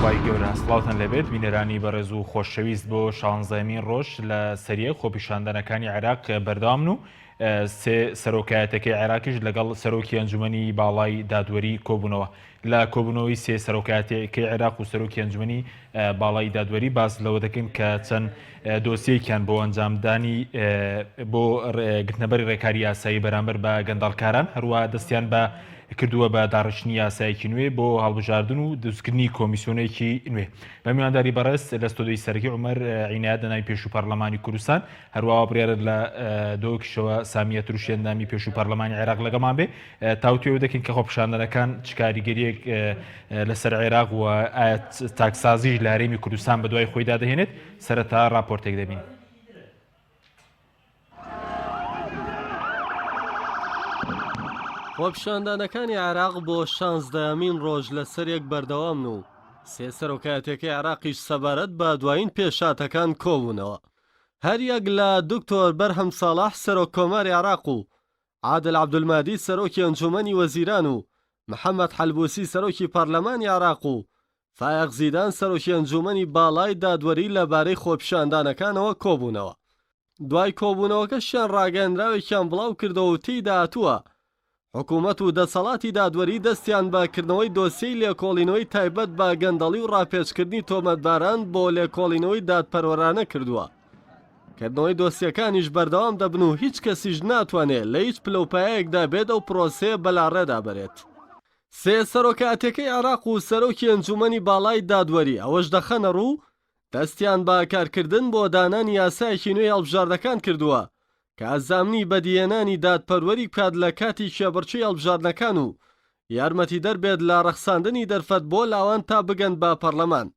خوای گەورە سڵاوتان لەبێت بینەرانی بەڕێز و خۆشەویست بۆ 16مین ڕۆژ لە سەریە خۆپیشاندنەکانی عێراق بەردەوامن و سێ سەرۆکایەتەکەی عێراقیش لەگەڵ سەرۆکی ئەنجومەنی باڵای دادوەری کۆبوونەوە. لە کۆبوونەوەی سێ سەرۆکایەتەکەی عێراق و سەرۆکی ئەنجومەنی باڵای دادوەری باس لەوە دەکەن کە چەند دۆسیەکیان بۆ ئەنجامدانی بۆ گرتنەبەری ڕێکاری یاسایی بەرامبەر بە گەندەڵکاران هەروە دەستیان بە کردووە بە داڕشتنی یاسایەکی نوێ بۆ هەڵبژاردن و دروستکردنی کۆمیسیۆنێکی نوێ. بە میوانداری بەڕێز لە ستۆدیۆی سەرەکی عومەر عینایەت دەناوی پێشوو پەرلەمانی کوردستان هەروەها بڕیارە لە دۆکشەوە سامیە تروشی ئەندامی پێشوو پەرلەمانی عێراق لەگەڵمان بێ تا توێ دەکەین کە خۆپیشاندنەکان چ کاریگەریەک لەسەر عێراق و ئایا تاکسازیش لە هەرێمی کوردستان بەدوای خۆی دادەهێنێت سەرەتا راپۆرتێک دەبین. خۆپیشاندنەکانی عێراق بۆ 16مین ڕۆژ لە سەرێک بەردەوامن و سێ سەرۆکایەتەکەی عێراقیش سەبارەت بە دوایین پێشاتەکان کۆبوونەوە. هەریەک لە دکتۆر بەرهەم ساڵح سەرۆک کۆماری عێراق و عادل عەبدولمادی سەرۆکی ئەنجومەنی وەزیران و محەممەد حەلبوسی سەرۆکی پەرلەمانی عێراق و فایق زیدان سەرۆکی ئەنجومەنی باڵای دادوەری لەبارەی خۆپیشاندانەکانەوە کۆبوونەوە. دوای کۆبوونەوەکەشیان ڕاگەیەنراوێکیان بڵاو کردەوە و تێیدا هاتووە حکوومەت و دەسەڵاتی دادوەری دەستیان بەکردنەوەی دۆسیەی لێکۆڵینەوەی تایبەت بە گەندەڵی و ڕاپێچکردنی تۆمەتباران بۆ لێکۆڵینەوەی دادپەروەرانە کردووە. کردنەوەی دۆسیەکانیش بەردەوام دەبن و هیچ کەسیش ناتوانێت لە هیچ پلەپایەکدا بێت ئەو پرۆسەیە بەلاڕێدا بێت. سێ سەرۆکایەتەکەی عێراق و سەرۆکی ئەنجومەنی باڵای دادوەری ئەوەش دەخەنە ڕوو دەستیان بە کارکردن بۆ دانانی یاسایەکی نوێی هەڵبژاردنەکان کردووە کە ئازامنی بەدیێنانی دادپەروەری بکات لە کاتی کێبڕچی هەڵبژاردنەکان و یارمەتی دەربێت لە ڕەخساندنی دەرفەت بۆ لاوان تا بگەن بە پەرلەمان.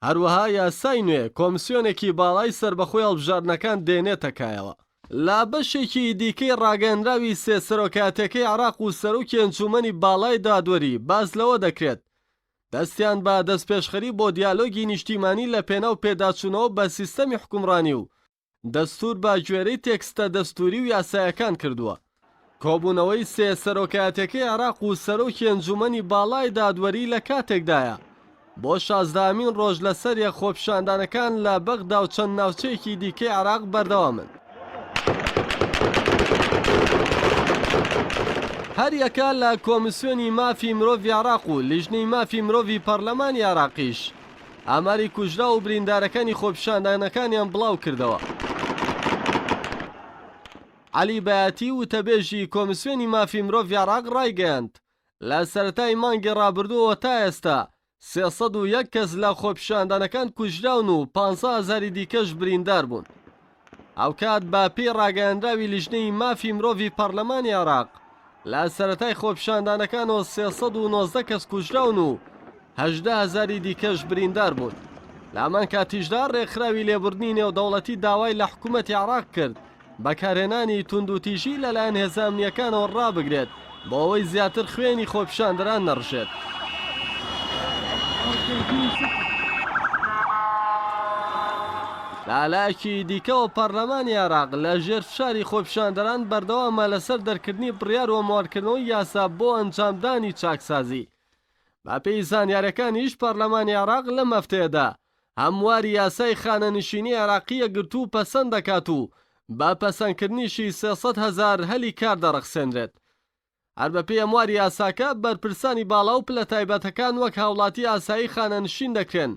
هەروەها یاسای نوێ کۆمیسیۆنێکی باڵای سربەخۆی هەڵبژاردنەکان دێنێتە کایەوە. لا بەشێکی دیکەی ڕاگەیەنراوی سێ سەرۆکایەتەکەی عێراق و سەرۆکی ئەنجومەنی باڵای دادوەری باز لەوە دەکرێت دەستیان بە دەستپێشخەری بۆ دیالۆگی نیشتیمانی لە پێناو پێداچوونەوە بە سیستەمی حکومڕانی و دەستور بە گوێرەی تێکستە دەستوری و یاسایەکان کردووە. کۆبوونەوەی سێ سەرۆکایەتەکەی عێراق و سەرۆکی ئەنجومەنی باڵای دادوەری لە کاتێکدایە بۆ 16مین ڕۆژ لە سەریە خۆپیشاندانەکان لە بەغدا و چەند ناوچەیەکی دیکەی عێراق بەردەوامن. هەریەکە لە کۆمیسیۆنی مافی مرۆڤی عێراق و لیژنەی مافی مرۆڤی پەرلەمانی عێراقیش ئاماری کوژرا و بریندارەکانی خۆپیشاندانەکانیان بڵاو کردەوە. عەلی بەیاتی وتەبێژی کۆمیسیۆنی مافی مرۆڤی عێراق ڕایگەیاند لە سەرەتای مانگی ڕابردووەوە تا ئێستا 301 کەس لە خۆپیشاندانەکان کوژراون و 15,000 دیکەش بریندار بوون. ئەو کات بە پێی ڕاگەیاندراوی لیژنەی مافی مرۆڤی پەرلەمانی عێراق لە سەرەتای خۆپیشاندانەکانەوە 319 کەس کوژراون و 18,000 دیکەش بریندار بوون. لە هەمان کاتیشدا ڕێکخراوی لێبوردنی نێودەوڵەتی داوای لە حکوومەتی عێراق کرد بەکارهێنانی توندوتیژی لەلایەن هێزە ئەمنیەکانەوە ڕابگرێت بۆ ئەوەی زیاتر خوێنی خۆپیشاندەران نەڕژێت. لالایەکی دیکەوە پەرلەمانی عێراق لە ژێر فشاری خۆپیشاندەران بەردەوامە لەسەر دەرکردنی بڕیار و ئامادەکردنەوەی یاسا بۆ ئەنجامدانی چاکسازی. باپێی زانیاریەکانیش پەرلەمانی عێراق لەم هەفتەیەدا هەمواری یاسای خانەنشینی عێراقی یەکگرتوو و پەسەند دەکات و با پەسەندکردنیشی 300,000 هەلی کار دەڕەخسێنرێت. هەر بەپێی ئەمواری یاساکە بەرپرسانی باڵا و پلە تایبەتەکان وەک هاوڵاتی ئاسایی خانەنشین دەکرێن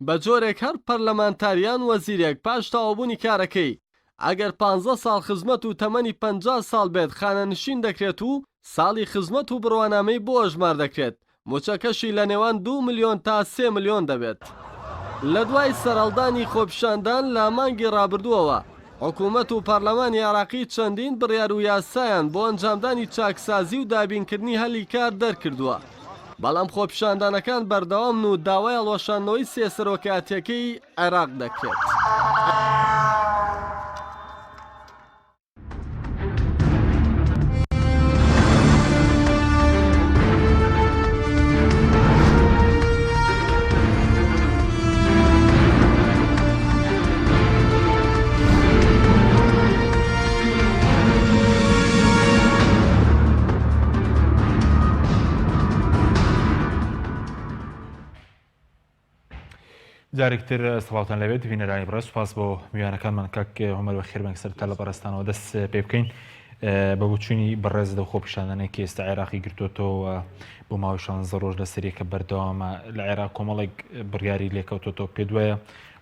بە جۆرێک هەر پەرلەمانتاریان وەزیرێک پاش تەواوبوونی کارەکەی ئەگەر 15 ساڵ خزمەت و تەمەنی 50 ساڵ بێت خانەنشین دەکرێت و ساڵی خزمەت و بڕوانامەی بۆ ئەژمار دەکرێت. موچەکەشی لە نێوان 2 ملیۆن تا 3 ملیۆن دەبێت. لە دوای سەرهەڵدانی خۆپیشاندان لە مانگی ڕابردووەوە حکوومەت و پەرلەمانی عێراقی چەندین بڕیار و یاسایان بۆ ئەنجامدانی چاکسازی و دابینکردنی هەلی کار دەرکردووە. بەڵام خۆپیشاندانەکان بەردەوامن و داوای هەڵوەشاندنەوەی سێ سەرۆکایەتەکەی عێراق دەکرێت. جارێکتر سڵاوتان لەبێت بینەرانی بڕێ سوپاس بۆ میوانەکانمان کاک عومەر بەخێر بەنگ سەرتا لە بەڕێستانەوە دەست پێ بکەین بە بچوونی بەڕێزدا خۆپیشاندانێکی ئێستا عێراقی گرتوتەوە بۆ ماوەی 16 ڕۆژ لە سەرێکە بەردەوامە لە عێراق کۆمەڵێک بڕیاری لێکەوتۆتەوە پێ دوایە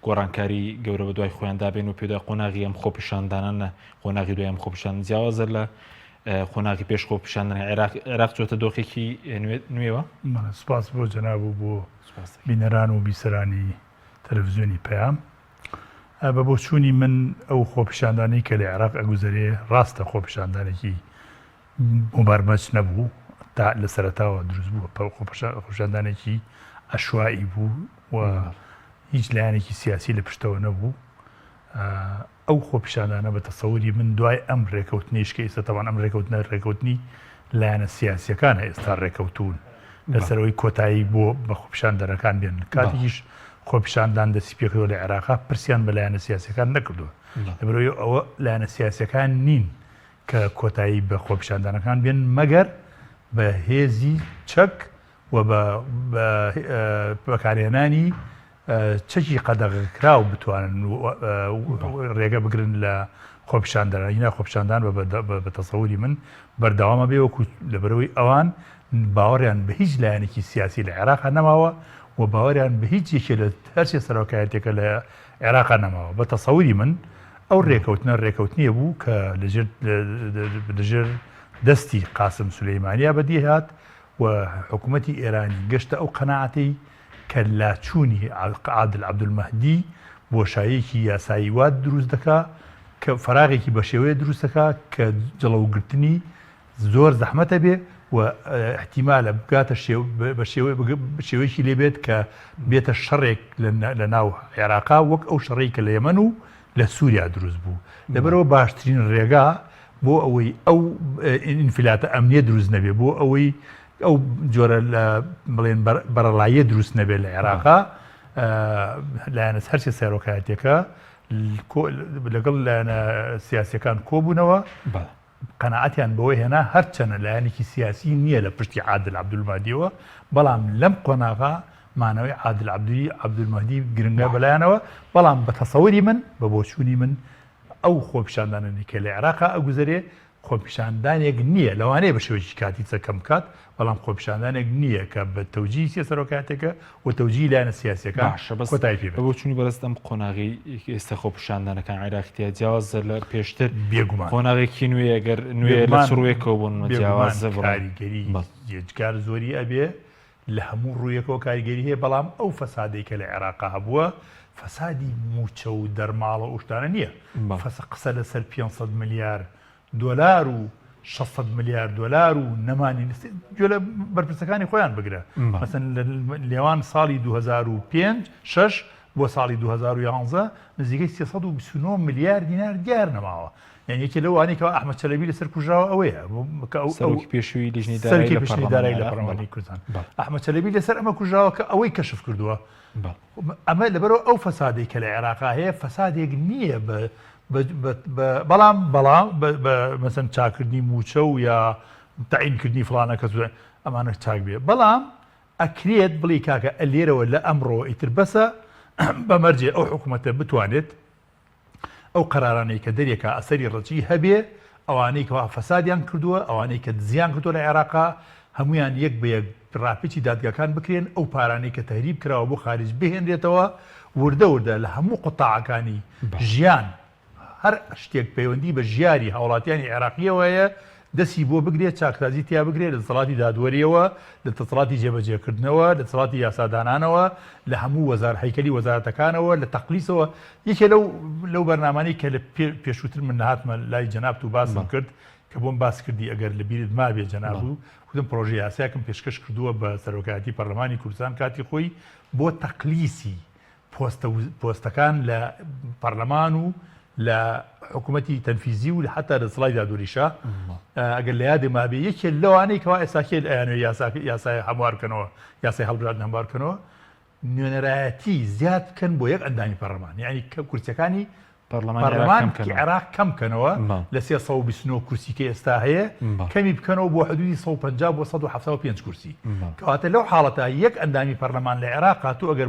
گۆڕانکاری گەورە بە دوای خۆیان دابێن و پێدای قۆناغی ئەم خۆپیشاندانانە قۆناغی دوای ئەم خۆپیشاندان جیاوازە لە خۆناغی پێش خۆپیشاندنی عێراق چۆتە دۆخێکی نوێوە سپاس بۆ جەناب و بۆ بینەران و بیسەرانی تەلەڤیزیۆنی پەیام بە بۆچوونی من ئەو خۆپیشاندانەی کە لە عێراق ئەگوزارێ ڕاستە خۆپیشاندانێکی مبارمەج نەبوو تا لە سەرەتاوە دروست بوو خۆپیشاندانێکی ئەشوایی بوو و هیچ لایەنێکی سیاسی لە پشتەوە نەبوو ئەو خۆپیشاندانە بە تەسەوری من دوای ئەم ڕێکەوتنیش کە ئێستا تاوان ئەم ڕێکەوتنی لایەنە سیاسیەکانە ئێستا ڕێکەوتون لەسەرەوەی کۆتایی بۆ بە خۆپیشاندەرەکان بێن کاتێکیش خۆپیشاندان دەستی پێکردەوە لە عێراقا پرسیان بە لایەنە سیاسیەکان نەکردووە لەبەرەوەی ئەوە لایەنە سیاسیەکان نین کە کۆتایی بە خۆپیشاندانەکان بێن مەگەر بە هێزی چەک و بە بەکارهێنانی چەکی قەدەغەکراو بتوانن ڕێگە بگرن لە خۆپیشاندانە هینا خۆپیشاندان بە تەسەوری من بەردەوامە بێ وەکو لەبەرەوەی ئەوان باوەڕیان بە هیچ لایەنێکی سیاسی لە عێراقا نەماوە و باوەریان بە هیچ یەکێ لە هەرچێ سەرۆکایەتێکە لە عێراقا نەماوە بە تەسەوری من ئەو ڕێکەوتنیە بوو کە لەژێر دەستی قاسم سولەیمانیا بەدی هات و حکوومەتی ئێرانی گەشتە ئەو قەناعەتەی کە لاچوونی عادل عەبدولمەهدی بۆشاییەکی یاسایی وات دروست دەکا کە فەراغێکی بە شێوەیە دروست دەکا کە جڵەوگرتنی زۆر زەحمەتە بێ و احتیمالە بگاتە بە شێوەیەکی لێبێت کە بێتە شەڕێک لە ناو عێراقا وەک ئەو شەڕێی کە لە یەمەن و لە سووریا دروست بوو لەبەرەوە باشترین ڕێگا بۆ ئەوەی ئەو ئینفلاتە ئەمنیە دروست نەبێ بۆ ئەوەی ئەو جۆرە بڵێن بەرەڵاییە دروست نەبێت لە عێراقا لایەنە هەرچێ سەرۆکایەتێکە لەگەڵ لایەنە سیاسیەکان کۆبوونەوە قەناعەتیان بەوەی هێنا هەرچەنە لایەنێکی سیاسی نییە لە پشتی عادل عەبدولمەهدیەوە بەڵام لەم قۆناغا مانەوەی عادل عەبدولمەهدی گرنگە بەلایەنەوە بەڵام بە تەسەوری من بە بۆچوونی من ئەو خۆپیشاندانێکی کە لە عێراقا ئەگوزارێ خۆپیشاندانێک نییە لەوانەیە بە شێوەیەکی کاتی چەکەم کات بەڵام خۆپیشاندانێک نییە کە بە تەوجیهی سەرۆکاتێکە و تەوجیهی لایەنە سیاسیەکان کۆتایی پێ بێت. بۆچوونی بەڕێست ئەم قۆناغی ئێستا خۆپیشاندانەکان عێراقیە جیاوازە لە پێشتر بێگومان قۆناغێکی نوێ ئەگەر نوێ لە سڕوێکەوە بوون جیاوازە کاریگەری جێجگار زۆری ئەبێ لە هەموو ڕوویەکەوە کاریگەری هەیە بەڵام ئەو فەسادێک کە لە عێراقا هەبووە فەسادی موچە و دەرماڵە و شتانە نییە قسە لەسەر 500 ملیار دۆلار و 600 ملیار دۆلار و نەمانی گوێ لە بەرپرسەکانی خۆیان بگرە مەسەن لێوان ساڵی 2005-6 بۆ ساڵی 2011 نزیکەی 329 ملیار دینار دیار نەماوە یعنی یەکێ لەوانێکەوە ئەحمەد چەلەبی لەسەر کوژراوە ئەوەیە سەرۆکی پێشووی لیژنەی دارایی لە پەرلەمانی کوردستان ئەحمەد چەلەبی لەسەر ئەمە کوژراوە کە ئەوەی کەشف کردووە ئەمە لەبەرەوە ئەو فەسادێک کە لە عێراقا هەیە فەسادێک نییە بەڵام مەسەن چاکردنی موچە و یا تەعینکردنی فڵانە کەس ئەمانە چاک بێ بەڵام ئەکرێت بڵی کاکە لێرەوە لە ئەمڕۆ ئیتر بەسە بەمەرجێ ئەو حکوومەتە بتوانێت ئەو قەرارانەی کە دەرێکە ئەسەری ڕەچی هەبێ ئەوانەی کەوا فەسادیان کردووە ئەوانەی کە زیان کردووە لە عێراقا هەمویان یەک بە یەک ڕاپێکی دادگاکان بکرێن ئەو پارانەی کە تەهریب کراوە بۆ خارج بهێنرێتەوە وردە لە هەموو قوتاعەکانی ژیان هەر شتێک پەیوەندی بە ژیاری هاوڵاتیانی عێراقیەوەیە دەستی بۆ بگرێت چاکرازی تیا بگرێت لە دەسەڵاتی دادوەریەوە لە دەسەڵاتی جێبەجێکردنەوە لە دەسەڵاتی یاسادانانەوە لە هەموو هەیکەلی وەزارەتەکانەوە لە تەقلیسەوە یەکێ لەو بەرنامانەی کە لە پێشووتر من هاتمە لای جەناب و باسم کرد کە بۆم باس کردی ئەگەر لە بیرت مابێ جەناب و خودم پرۆژه یاسایەکەم پێشکەش کردووە بە سەرۆکایەتی پەرلەمانی کوردستان کاتی خۆی بۆ تەقلیسی پۆستەکان لە پەرلەمان و لە حکوومەتی تەنفیزی و حتا لە دەسەڵاتی دادوەریشا ئەگەر لە یادێ مابێ یەکێ لەوانەی کەوا ئێساکێ ئەیانوێ یاسای هەموارکەنەوە یاسای هەڵبژاردن هەموارکەنەوە نوێنەرایەتی زیاد بکەن بۆ یەک ئەندامی پەرلەمان یعنی کە کورسیەکانی پەرلەمانێکی عێراق کەمکەنەوە لە 329 کورسی کە ئێستا هەیە کەمی بکەنەوە بۆ حدودی 150 بۆ 175 کورسی کەواتە لەو حاڵەتە یەک ئەندامی پەرلەمان لە عێراق هاتوو ئەگەر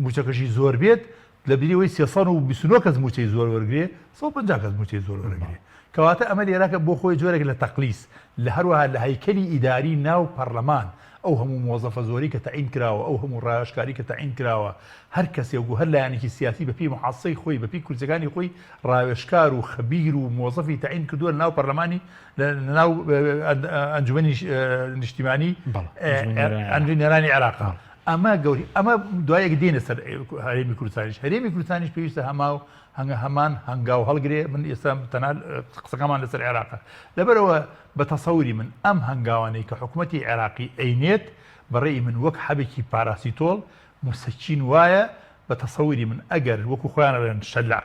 موچەکەشی زۆر بێت لە بیریەوەی 329 کەس موچەی زۆر وەرگێ 150 کەس موچەی زۆر وەرگێ کەواتە ئەمە لێرەکە بۆ خۆی جۆرێک لە تەقلیس لە هەروەها لە هەیکەلی ئیداری ناو پەرلەمان ئەو هەموو مۆزەفە زۆری کە تەعین کراوە ئەو هەموو ڕایشکاری کە تەعین کراوە هەر کەسێک و هەر لایەنێکی سیاسی بەپی محاسەی خۆی بەپی کورسەکانی خۆی ڕایشکار و خەبیر و مۆزەفی تەعین کردووە لە ناو پەرلەمانی لە ناو ئەنجومەنی نیشتیمانی ئەنجومەنێرانی عێراقا ئەمە گەوری ئەمە دوایەک دێنە سەر هەرێمی کوردستانیش هەرێمی کوردستانیش پێویستە هەمان هەنگاو هەڵگرێ من ئێستا تەنها قسەکەمان لەسەر عێراقە لەبەرەوە بە تەسەوری من ئەم هەنگاوانەی کە حکوومەتی عێراقی ئەینێت بەڕێی من وەک حەبێکی پاراسیتۆڵ موسەکین وایە بە تەسەوری من ئەگەر وەکو خۆیان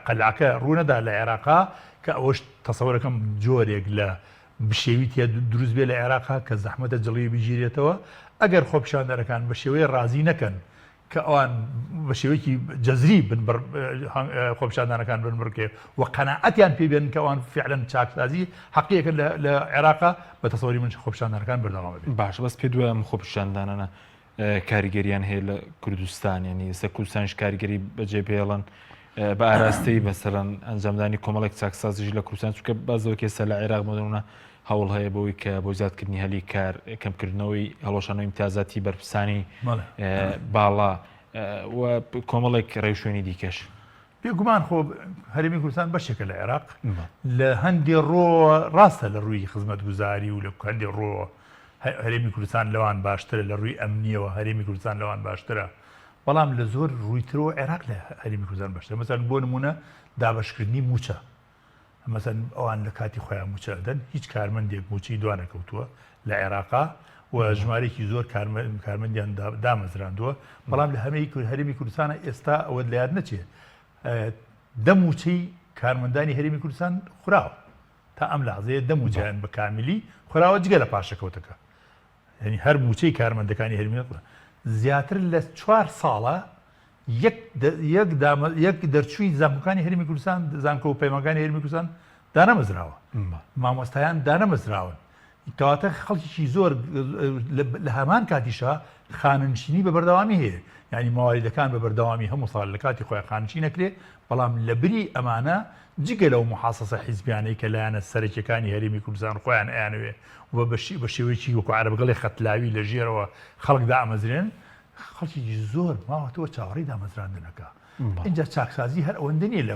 قەلعەکە ڕوونەدا لە عێراقا کە ئەوەش تەسەورەکەم جۆرێک لە بشێوی تیا دروست بێ لە عێراقا کە زەحمەتە جڵی بگیرێتەوە ئەگەر خۆپیشاندەرەکان بە شێوەیە ڕازی نەکەن کە ئەوان بە شێوەیەکی جەزری خۆپیشاندانەکان بنبڕکێ و قەناعەتیان پێبێن کە ئەوان فعلەن چاکسازی حەقیەکەن لە عێراقا بە تەسەوری من خۆپیشاندانەکان بەردەوام بێت. باش بەس پێ دووەم خۆپیشاندانانە کاریگەریان هەیە لە کوردستان ینی ئێستا کوردستانیش کاریگەری بەجێ پێڵن بە ئاراستەی مەسەڵەن ئەنجامدانی کۆمەڵێک چاکسازیش لە کوردستان چونکە بازەوە کێسە لە عێراق مەدەونە هەوڵ هەیە بەوەی کە بۆ زیادکردنی هەلی کار کەمکردنەوەی هەڵۆشانەوەی امتیازاتی بەرپرسانی باڵا و کۆمەڵێک ڕێوشێنی دیکەش بێگومان خۆ هەرێمی کوردستان بەشێکە لە عێراق لە هەندێ ڕۆ ڕاستە لە ڕووی خزمەتگوزاری و لە هەندێ ڕۆ هەرێمی کوردستان لەوان باشترە لە ڕووی ئەمنیەوە هەرێمی کوردستان لەوان باشترە بەڵام لە زۆر ڕوویترەوە عێراق لە هەرێمی کوردستان باشترە مەسەڵەن بۆ نمونە دابەشکردنی موچە مەسەن ئەوان لە کاتی خۆیان موچە دەن هیچ کارمەندێک موچی دوانەکەوتووە لە عێراقا و ژمارێکی زۆر کارمەندیان دامەزراندووە بەڵام لە هەرێمی کوردستانە ئێستا ئەوە لە یاد نەچێت دەموچەی کارمەندانی هەرێمی کوردستان خوراوە تا ئەم لەحزەیە دەموچیان بە کاملی خوراوە جگە لە پاشەکەوتەکە یعنی هەر موچەی کارمەندەکانی هەرێمی زیاتر لە 4 ساڵە یەک دەرچووی زانکۆکانی هەرێمی کوردستان زانکۆ و پەیمانگانی هەرێمی کوردستان دانەمەزراوە مامۆستایان دانەمەزراون کەواتە خەڵکیی زۆر لە هەمان کاتیشا خاننشینی بە بەردەوامی هەیە یعنی ماواریدەکان بە بەردەوامی هەموو ساڵ لە کاتی خۆیان خاننشین نەکرێ بەڵام لە بری ئەمانە جگە لەو محاسەسە حیزبیانەی کە لایەنە سەرەکیەکانی هەرێمی کوردستان خۆیان ئەیانوێ و بە شێوەیەکی وەکو عەرەبگەڵی خەتلاوی لە ژێرەوە خەڵک دامەزرێن خەڵکی زۆر ماوەتەوە چاوەڕێی دامەزراندنەکە اینجا چاکسازی هەر ئەوەندە نیە لە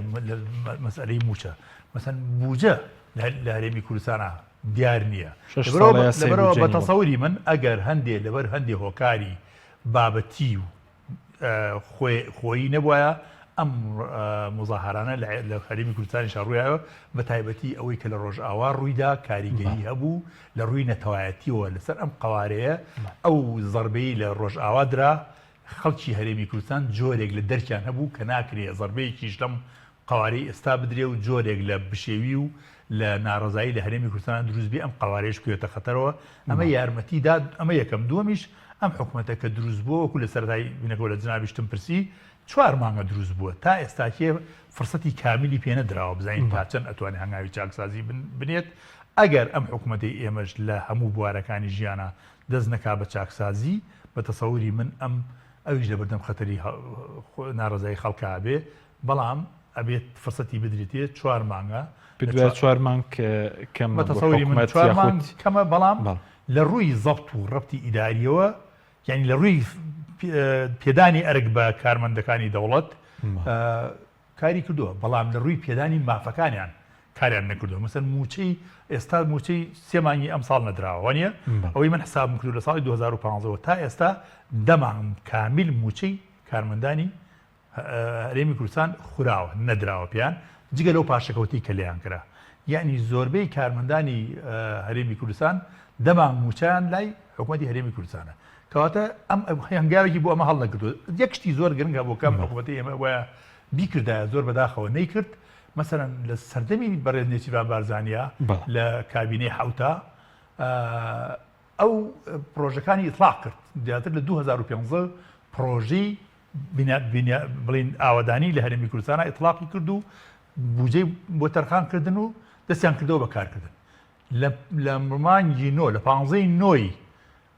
مەسئلەی موچە مەسەن بوجە لە هەرێمی کوردستانە دیار نییە لەبەرەوە بە تەسەوری من ئەگەر هەندێ لەبەر هەندێ هۆکاری بابەتی و خۆیی نەبووایە ئەم مزاهرانە لە هەرێمی کوردستانیش ڕوویایەوە بە تایبەتی ئەوەی کە لە ڕۆژئاوا ڕوویدا کاریگەری هەبوو لە ڕووی نەتەوایەتیەوە لەسەر ئەم قوارەیە ئەو زەربەی لە ڕۆژئاوا درا خەڵکی هەرێمی کوردستان جۆرێک لە دەرکیان هەبوو کە ناکرێ زەربەیەکیش لەم قوارەی ئێستا بدرێ و جۆرێک لە بشێوی و لە ناڕزایی لە هەرێمی کوردستان دروست بێ ئەم قوارەیەش کوێتە خەتەرەوە ئەمە یارمەتیدا ئەمە یەکەم دووەمیش ئەم حکوومەتە کە دروست بووە وەکو لە سەرەتای بینەکەەوە لە جنابیشتم پرسی 4 مانگە دروست بووە تا ئێستاکێ فرسەتی کامیلی پێ نەدراوە بزانین تا چەند ئەتوانێت هەنگاوی چاکسازی بنێت ئەگەر ئەم حکوومەتی ئێمەش لە هەموو بوارەکانی ژیانە دەست نەکا بە چاکسازی بە تەسەوری من ئەم ئەویش لە بەردەم خەتەری ناڕزایی خەڵکا بێ بەڵام ئەبێت فرسەتی بدرێتێ 4 مانگە 4 مانگ کەم بە تەسەوری من 4 مانگ کەمە بەڵام لە ڕووی زەبط و ڕەبتی ئیداریەوە یعنی لە ڕووی پێدانی ئەرک بە کارمەندەکانی دەوڵەت کاری کردووە بەڵام لە ڕووی پێدانی مافەکانیان کاریان نەکردووە مەسەن موچەی ئێستا موچەی 3 مانگی ئەم ساڵ نەدراوە نیە ئەوەی من حسابم کردو لە ساڵی 2015 تا ئێستا دەمانگ کامیل موچەی کارمەندانی هەرێمی کوردستان خوراوە نەدراوە پیان جگە لەو پاشەکەوتی کە لێیان کرا یعنی زۆربەی کارمەندانی هەرێمی کوردستان دەمانگ موچیان لای حکوومەتی هەرێمی کوردستانە کەواتە ئەم هەنگاوێکی بۆ ئەمە هەڵ نەکردو یەک شتی زۆر گرنگە بۆ کەم حکوومەتی ئێمە وایە بیکردایە زۆر بەداخەوە نەیکرد مەسەرەن لە سەردەمی بەڕێزنێچیروان بارزانیا لە کابینەی حوتا ئەو پرۆژەکانی ئیطلاق کرد زیاتر لە 2015 پرۆژەی بڵین ئاوەدانی لە هەرێمی کوردستانە ئیطلاقی کرد و بودجەی بۆ تەرخانکردن و دەستیان کردەوە بەکارکردن لە مانگی نۆ لە 15 نۆی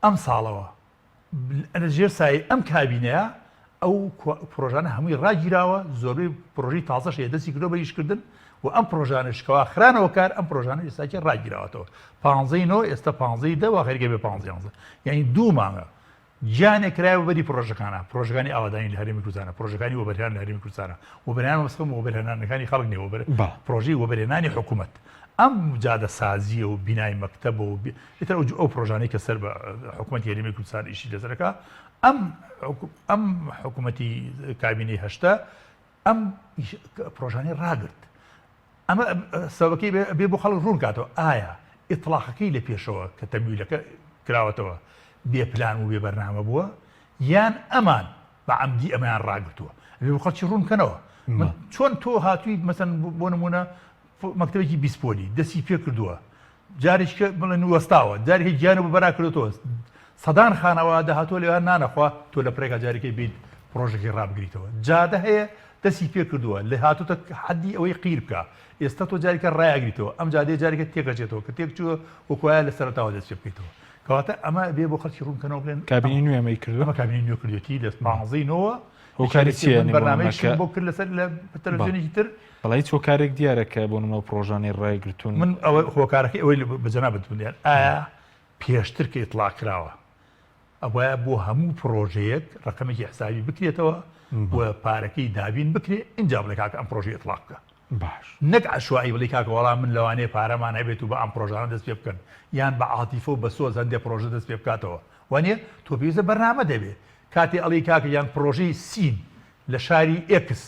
ئەم ساڵەوە ژێر سای ئەم کابینەیە ئەو پرۆژانە هەمووی ڕاگیراوە زۆربەی پرۆژەی تازەش دەستی کردەوە بە ئیشکردن و ئەم پرۆژانە شکەوە خرانەوە کار ئەم پرۆژانە ئێستاکە ڕاگیراوەتەوە 15 نۆ ئێستا 15 دەوە خەریکە بێ 15 یعنی دوو مانگە گیانێک کرایەوە بەری پرۆژەکانە پرۆژەکانی ئاوادانی لە هەرێمی کوردستانە پرۆژەکانی وەبەرهێنان لە هەرێمی کوردستانە وەبەرهێنان مەسخەم وەبەرهێنانەکانی خەڵک نێ پرۆژەی وەبەرهێنانی حکوومەت ئەم جادە سازیە و بینای مەکتەب و ئیتر ئەو پرۆژانەی کە سەر بە حکوومەتی هەرێمی کوردستان ئیشی لەسەرەکە ئەم حکوومەتی کابینەی هەشتا ئەم پرۆژانەی ڕاگرت ئەمە سەبەکەی بێ بۆ خەڵک ڕوون کاتەوە ئایا ئیطلاقەکەی لە پێشەوە کە تەمویلەکە کراوەتەوە بێ پلان و بێ بەرنامە بووە یان ئەمان بە عەمدی ئەمەیان ڕاگرتووە بێ بۆ خەڵکی ڕوونکەنەوە چۆن تۆ هاتووی مەسەن بۆ نمونە مەکتەبێکی بیسپۆلی دەستی پێ کردووە جارێککە بڵێن وەستاوە جارێکی گیانە بە بەرا کردوەوە سەدان خانەوە داهاتۆ لێوان نانەخوا تۆ لە پرێکا جارێکی بیت پرۆژێکی ڕابگریتەوە جادە هەیە دەستی پێ کردووە لە هاتوتە حەدی ئەوەی قیر بکە ئێستا تۆ جارێکە ڕایگریتەوە ئەم جادەیە جارێکە تێکەچێتەوە کە تێک چووە وەکوایە لە سەرەتاوە دەست پێ بکەیتەوە کەواتە ئەمە بێ بۆ خەڵکی ڕوونکەنەوە بڵێن کابینی نوێ ئەمەی کردووە ئەمە کابینی نوێ کردوێتی لە 15 نۆوە هۆکاری چییە بەرنامەیەکی بۆ کرد لەسەر لە تەلەڤیزیۆنێکی تر بەڵای هۆکارێک دیارەکە بۆ نمە پرۆژانەی ڕایگرتوون من ئەوە هۆکارەکەی ئەوەی بەجەنابەت بندیان ئایا پێشتر کە ئیطلاع کراوە ئەوە بۆ هەموو پرۆژەیەک ڕقمێکی حسابی بکرێتەوە و پارەکەی دابین بکرێ اینجا بڵێ کاکە ئەم پرۆژەی ئیطلاق بکە باش نەک عشوایی بڵێ کاکە وەڵام من لەوانەیە پارەمان هەبێت و بە ئەم پرۆژانە دەست پێ بکەن یان بە عاتیفە و بە سۆز هەندێک پرۆژە دەست پێ بکاتەوە وانە تۆ پێویستە بەرنامە دەبێت کاتێ ئەڵێ کاکە یان پرۆژەی سین لە شاری ئێکس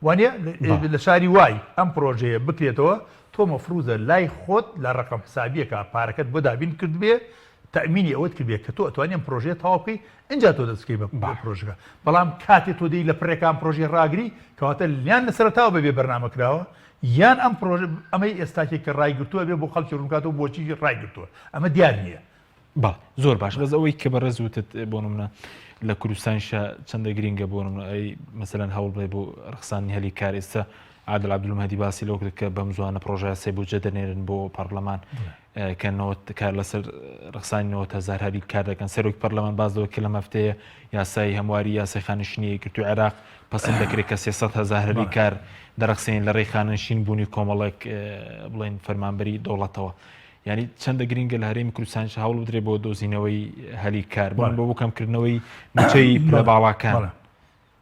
وانە لە شاری وای ئەم پرۆژەیە بکرێتەوە تۆ مەفروزە لای خۆت لە ڕقم حسابیەکە پارەکەت بۆ دابین کرد بێ تەمینی ئەوەت کرد بێت کە تۆ ئەتوانێن پرۆژێت تەواو بکەی اینجا تۆ دەستکەی بە پرۆژەکە بەڵام کاتێ تۆ دەی لە پڕێکان پرۆژی ڕاگری کەواتە لیان لەسەرتاوە بەبێ بەرنامە کراوە یان ئەم پرۆژە ئەمەی ئێستاکێک کە ڕایگرتووە بێ بۆ خەڵکی ڕوونکاتەوە بۆچی ڕایگرتووە ئەمە دیار نییە زۆر باش بەس ئەوەی کە بەڕێزوتت بۆ نمونە لە کوردستانشە چەندە گرینگە بۆ ئەی مەسەلەن هەوڵ بڵێ بۆ ڕخسانی هەلی کار ئێستا عادل عەبدولمەهدی باسی لەو کرد کە بەم زوانە پرۆژە سێ بودجە دەنێرن بۆ پەرلەمان کە کار لەسەر ڕخسانی 90,000 هەلی کار دەکەن سەرۆکی پەرلەمان باز دەوە کە لە مەفتەیە یاسای هەمواری یاسای خانشینی کردو عێراق پەسەند دەکرێت کە 300,000 هەلی کار دەرەخسێن لە ڕێی خانشین بوونی کۆمەڵێک بڵێن فەرمانبەری دەوڵەتەوە ینی چەندە گرینگە لە هەرێمی کوردستانش هەوڵ بدرێ بۆ دۆزینەوەی هەلی کار بۆ بکەمکردنەوەی موچەی پلە باڵاکان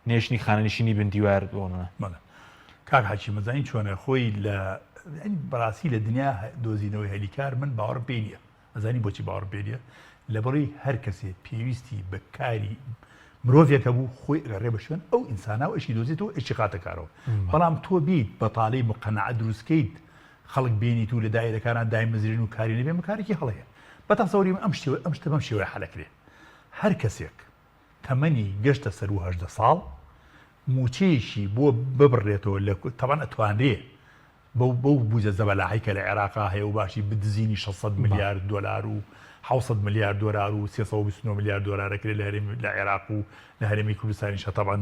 نێشتنی خانەنشینی بندیوار بۆنە کاک حاجی مەزانی چۆنە خۆی لە بەڕاستی لە دنیا دۆزینەوەی هەلیکار من باوەڕم پێ نییە ئەزانی بۆچی باوەڕم پێ نییە لەبەڕی هەر کەسێ پێویستی بە کاری مرۆڤێکە بوو خۆی ڕێ بشوێن ئەو ئینسانە و ئەشی دۆزێتەوە ئەشی قاتە کارەوە بەڵام تۆ بیت بەتاڵەی مقەنەعە دروستکەیت خەڵک بینیت و لە دایرەکانە دایمەزرێن و کاری نەبێ مەکارێکی هەڵەیە بەتەسەوری ئەم شتە بەم شێوەیە حەلەکرێ هەر کەسێک تەمەنی گەشتە سەر و 18 ساڵ موچەیەشی بۆ ببڕێتەوە لە تەوان ئەتوانرێ بەو بوجە زەبەلاحی کە لە عێراقا هەیە و باشی بدزینی 600 میلیارد دلار و 700 میلیارد دلار و 329 میلیارد دلارەکرێت لە عێراق و لە هەرێمی کوردستانی شەتەبان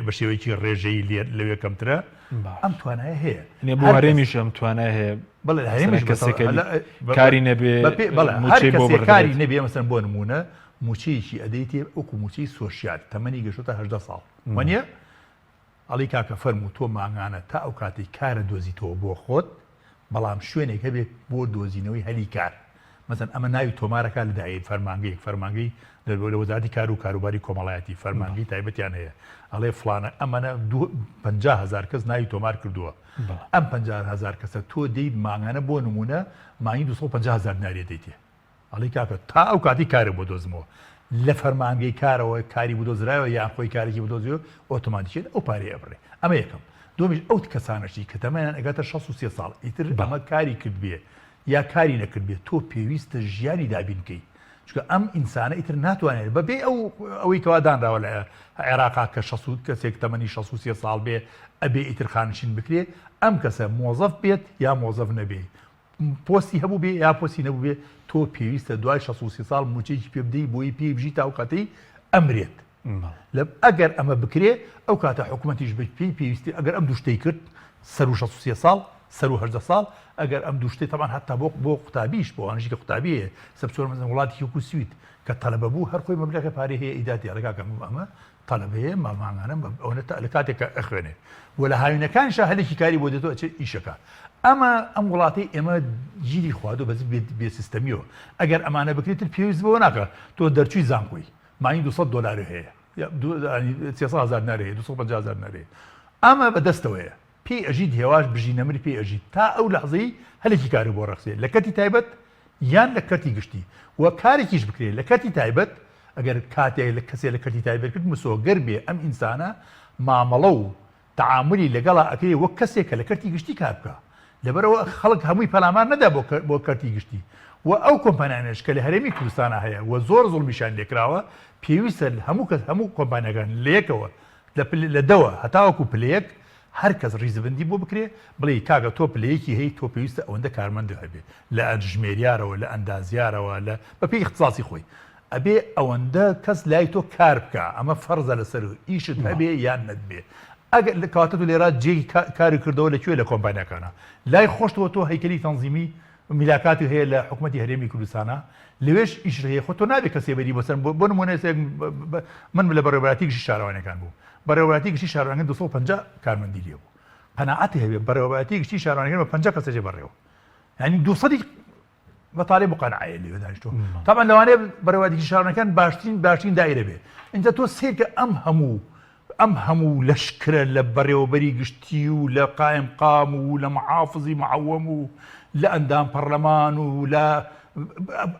بە شێوەیەکی ڕێژەی لەوێ کەمترە ئەم توانایە هەیە بۆ هەرێمیش ئەم توانای هەیە بەڵێ هەرێمیش کاری نەبێ کاری نەبێ مەسەن بۆ نمونە موچەیەکی ئەدەیتێ ئەوکو موچەی سۆشیال تەمەنی گەشتە 18 ساڵ وانە ئەڵی کاکە فەرموو تۆ ماگانە تا ئەو کاتی کارە دۆزیتەوە بۆ خۆت بەڵام شوێنێک هەبێ بۆ دۆزینەوەی هەلی کار مەسەن ئەمە ناوی تۆمارەکە لە دایە فەرمانگەی لە وەزارەتی کار و کاروباری کۆمەڵایەتی فەرمانگەی تایبەتیان هەیە ئەڵێ فلانە ئەمەنە 50,000 کەس ناوی تۆمار کردووە ئەم 50,000 کەسە تۆ دەیت ماگانە بۆ نمونە مانگی 250,000 نارێ دەیتێ ئەڵی کاکە تا ئەو کاتی کارە بۆ دۆزمەوە لە فەرمانگەی کارەوە کاری بدۆزرایەوە یان خۆی کارێکی بدۆزیەوە ئۆتۆماتیکێت ئەو پارەی ئەبڕێ ئەمە یەکەم دومیش ئەو کەسانەشی کە تەمەیان ئەگاتە 63 ساڵ ئیتر ئەمە کاری کرد بێ یا کاری نەکرد بێت تۆ پێویستە ژیانی دابینکەی چونکە ئەم ئینسانە ئیتر ناتوانێت بەبێ ئەوەی کەوا دانراوە لە عێراقا کە 60 کەسێک تەمەنی 63 ساڵ بێ ئەبێ ئیتر خانشین بکرێ ئەم کەسە مۆزەف بێت یا مۆزەف نەبێ پۆستی هەبوو بێ یا پۆستی نەبوو بێ تۆ پێویستە دوای 63 ساڵ موچەیەکی پێ بدەی بۆی پێی بژی تا ئەو کاتەی ئەمرێت ئەگەر ئەمە بکرێ ئەو کاتە حکوومەتیش بپی پێویستی ئەگەر ئەم دوشتەی کرد سەر و 63 ساڵ سەر و 18 ساڵ ئەگەر ئەم دوشتەی تەمان هەتا بۆ قوتابیش بۆ ئەوانشی کە قوتابیە سەبسۆر مەزن وڵاتی وەکو سوید کە تەلەبە بوو هەر خۆی مەبلەغی پارەی هەیە ئیداتی ڕێگاکەم ئەمە تەلەبەیە مامانگانە ئەوە لە کاتێک کە ئەخوێنێ و لە هاوینەکانشە هەلێکی کاری بۆ دێتەوە ئیشەکە ئەم وڵاتی ئێمە گیری خوادۆ بەز بێ سیستەمیەوە ئەگەر ئەمانە بکرێتتر پێویست بەوە ناکە تۆ دەرچووی زانکۆی مانی $200 هەیە 300,000 نەرێ 250,000 نەرێ ئەمە بەدەستەوەیە پێی ئەژید هێواش بژی نەمری پێی ئەژید تا ئەو لەحظەی هەلێکی کاری بۆ ڕەخسێ لە کەتی تایبەت یان لە کەتی گشتی وە کارێکیش بکرێت لە کەتی تایبەت ئەگەر کاتێک لە کەسێک لە کەتی تایبەت کرد مسۆگەر بێ ئەم ئینسانە مامەڵە و تعاملی لەگەڵا ئەکرێ وەک کەسێکە لە کەرتی گشتی کار بکە لەبەرەوە خەڵک هەمووی پەلامان نەدا بۆ کەرتی گشتی و ئەو کۆمپانیانش کە لە هەرێمی کوردستانە هەیە و زۆر زوڵمیشان لێکراوە پێویستە هەموو کۆمپانیەکان لەیەکەوە لە دەوە هەتاوەکو پلەیەک هەر کەس ڕیزبندی بۆ بکرێ بڵێ کاگە تۆ پلەیەکی هەیە تۆ پێویستە ئەوەندە کارمەند هەبێ لە ژمێریارەوە لە ئەندازیارەوە لە بەپێی اختصاصی خۆی ئەبێ ئەوەندە کەس لای تۆ کار بکە ئەمە فەرزە لەسەر ئیشت هەبێ یان نەبێ ئەگەر لە کاتە و لێرا جێی کاری کردەوە لەکوێ لە کۆمپانیەکانە لای خۆشتەوە تۆ هەیکەلی تەنزیمی میلاکاتی هەیە لە حکوومەتی هەرێمی کوردستانە لەوێش ئیش هەیە خۆ تۆ نابێت کەسێ بەری بەسەر بۆ نمونە من لە بەڕێوەبەتی گشتی شارەوانەکان بوو بەڕێوەبەتی گشتی شارەوانەکان 250 کارمەندی لێ بوو قەناعەتی هەبێت بەڕێوەبەتی گشتی شارەوانەکان بە 50 کەسێکی بەڕێوە یعنی 200 بەتاڵێ بقەنعایە لێوە دانیشتۆ تامان لەوانەیە بەڕێوەبەتی شارەوانەکان باشترین دایرە بێ اینجا تۆ سێرکە ئەم هەموو لەشکرە لە بەڕێوەبەری گشتی و لە قایم قام و لە محافزی معەوەم و لە ئەندام پەرلەمان و لە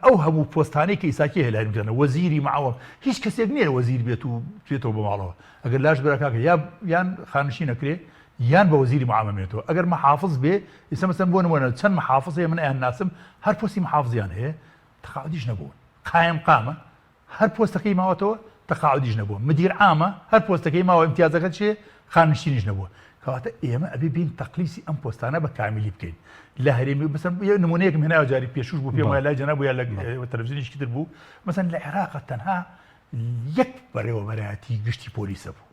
ئەو هەموو پۆستانەی کە ئیساکی هەیە لای وەزیری معەوەم هیچ کەسێک نییە وەزیر بێت و بێتەوە بە ماڵەوە ئەگەر لاش بەرەکاکە یان خانشی نەکرێ یان بە وەزیری معامەمێتەوە ئەگەر محافظ بێ ئێستا مەسەن بۆ نمونە چەند محافظ هەیە من ئەیان ناسم هەر پۆستی محافزیان هەیە تەقاعودیش نەبوون قایم قامە هەر پۆستەکەی ماوەتەوە تەقاعودیش نەبووە مدیر عامە هەر پۆستەکەی ماوە امتیازەکەت چێ خانشینیش نەبووە کەواتە ئێمە ئەبێ بین تەقلیسی ئەم پۆستانە بە کامیلی بکەین لە هەرێمی مەسەن نمونەیەکم هێناوە جاری پێشوش بوو پێم وایە لای جەناب یا لە تەلەڤیزیونیشی تر بوو مەسەن لە عێراق تەنها یەک بەڕێوەبەرایەتی گشتی پۆلیسە بوو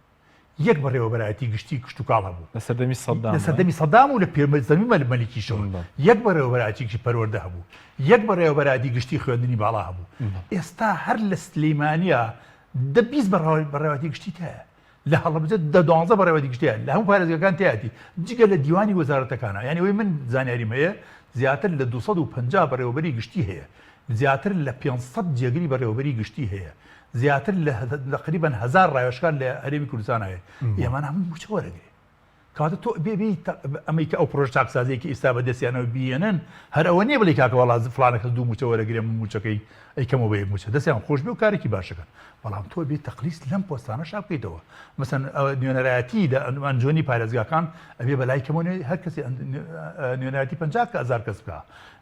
یەک بەڕێوەبەرایەتی گشتی کشت و کاڵ هەبوو لە سەردەمی سەدام و لە پێرمەزەمی مەلیکیشەوە یەک بەڕێوەبەرایەتی گشتی پەروەردە هەبوو یەک بەڕێوەبەرایەتی گشتی خوێندنی باڵا هەبوو ئێستا هەر لە سلەیمانیە 20 بەڕێوەبەرایەتی گشتی هەیە لە هەڵەبجە 12 بەڕێوەبەرایەتی گشتی هەیە لە هەموو پارێزگاکان تایەتی جگە لە دیوانی وەزارەتەکانە یعنی وەی من زانیاریم هەیە زیاتر لە 250 بەڕێوەبەری گشتی هەیە زیاتر لە 500 جێگری بەڕێوەبەری گشتی هەیە زیاتر لە تقریبا 1000 ڕایۆشکان لە هەرێمی کوردستان هەیە ئێمان هەموو موچە وەرەگرێ کاتە تۆ بێ ئەمریکا ئەو پرۆژە چاکسازیەکی ئێستا بەدەستیانەوە بێنن هەر ئەوە نییە بڵێ کاکە وەڵا فلانە کەس دوو موچە وەرەگرێ موچەکەی ئەیکەمەوە بە یەک موچە دەستیان خۆش بێ و کارێکی باشەکەن بەڵام تۆ بێ تەقلیس لەم پۆستانە شا بکەیتەوە مەسەن نوێنەرایەتی لە ئەنجۆنی پارێزگاکان ئەبێ بەلای کەمەوە هەر کەسی نوێنەرایەتی 50,000 کەس بکە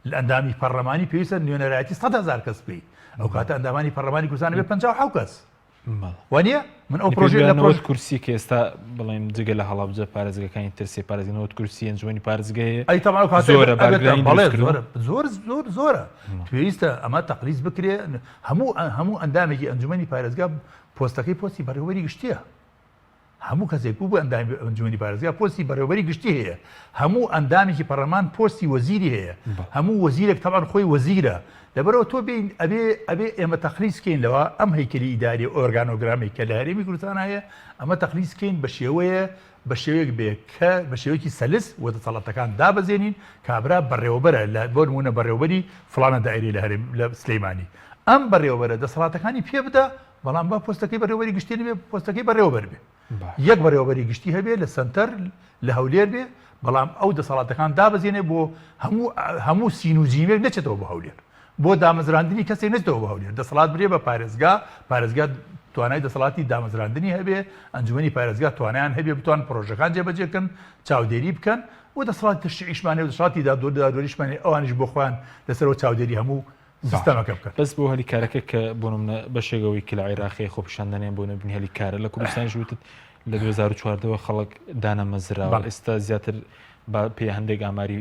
لە ئەندامی پەرلەمانی پێویستە نوێنەرایەتی 100,000 کەس بکەیت ئەو کاتە ئەندامانی پەرلەمانی کوردستان بێ 57 کەس وانە من ئەو پرۆژه کورسی کە ئێستا بڵێم جگە لە هەڵابجە پارێزگەکانی ترسی پارێزگەنەوە کورسی ئەنجومەنی پارێزگای ئەی زۆرە پێویستە ئەمە تەقلیز بکرێ هەموو ئەندامێکی ئەنجومەنی پارێزگا پۆستەکەی پۆستی بەڕێوەبەری گشتیە هەموو کەسێک بوو بە ئەندامی ئەنجومەنی پارێزگا پۆستی بەڕێوەبەری گشتی هەیە هەموو ئەندامێکی پەرلەمان پۆستی وەزیری هەیە هەموو وەزیرێک تەبان خۆی وەزیرە لەبەرەوە تۆ بین ئەبێ ئێمە تەخلیسکەین لەوە ئەم هەیکەلی ئیداری ئۆرگانۆگرامی کە لە هەرێمی کوردستان هەیە ئەمە تەخلیسکەین بە شێوەیەک بێ کە بە شێوەیەکی سەلس وەدەسەڵاتەکان دابەزێنین کابرا بەڕێوەبەرە لە بۆ نمونە بەڕێوەبەری فڵانە دایرەی لە سلەیمانی ئەم بەڕێوەبەرە دەسەڵاتەکانی پێ بدە بەڵام با پۆستەکەی بەڕێوەبەری گشتی نبێ پۆستەکەی بەڕێوەبەر بێ یەک بەڕێوەبەری گشتی هەبێ لە سنتەر لە هەولێر بێ بەڵام ئەو دەسەڵاتەکان دابەزێنێ بۆ هەموو سین و جیمێک نەچێتەوە بە هەولێر بۆ دامەزراندنی کەسێک نێتەوە بە هەولێر دەسەڵات برێ بە پارێزگا توانای دەسەڵاتی دامەزراندنی هەبێ ئەنجومەنی پارێزگا توانیان هەبێ بتوان پرۆژەکان جێبەجێکن چاودێری بکەن و دەسەڵاتی تشریعیشمانێ و دەسەڵاتی دادوەریشمانێ ئەوانش بۆ خۆیان لەسەرەوە چاودێری هەموو سیستەمەکە بکەن بەس بۆ هەلی کارەکە کە بۆ نمونە بەشێگەوەی کە لە عێراقی خۆپیشاندانیان بۆ نبنی هەلی کارە لە کوردستانیش وتت لە 2014 خەڵک دانەمەزراوە ئێستا زیاتر بە پێ هەندێک ئاماری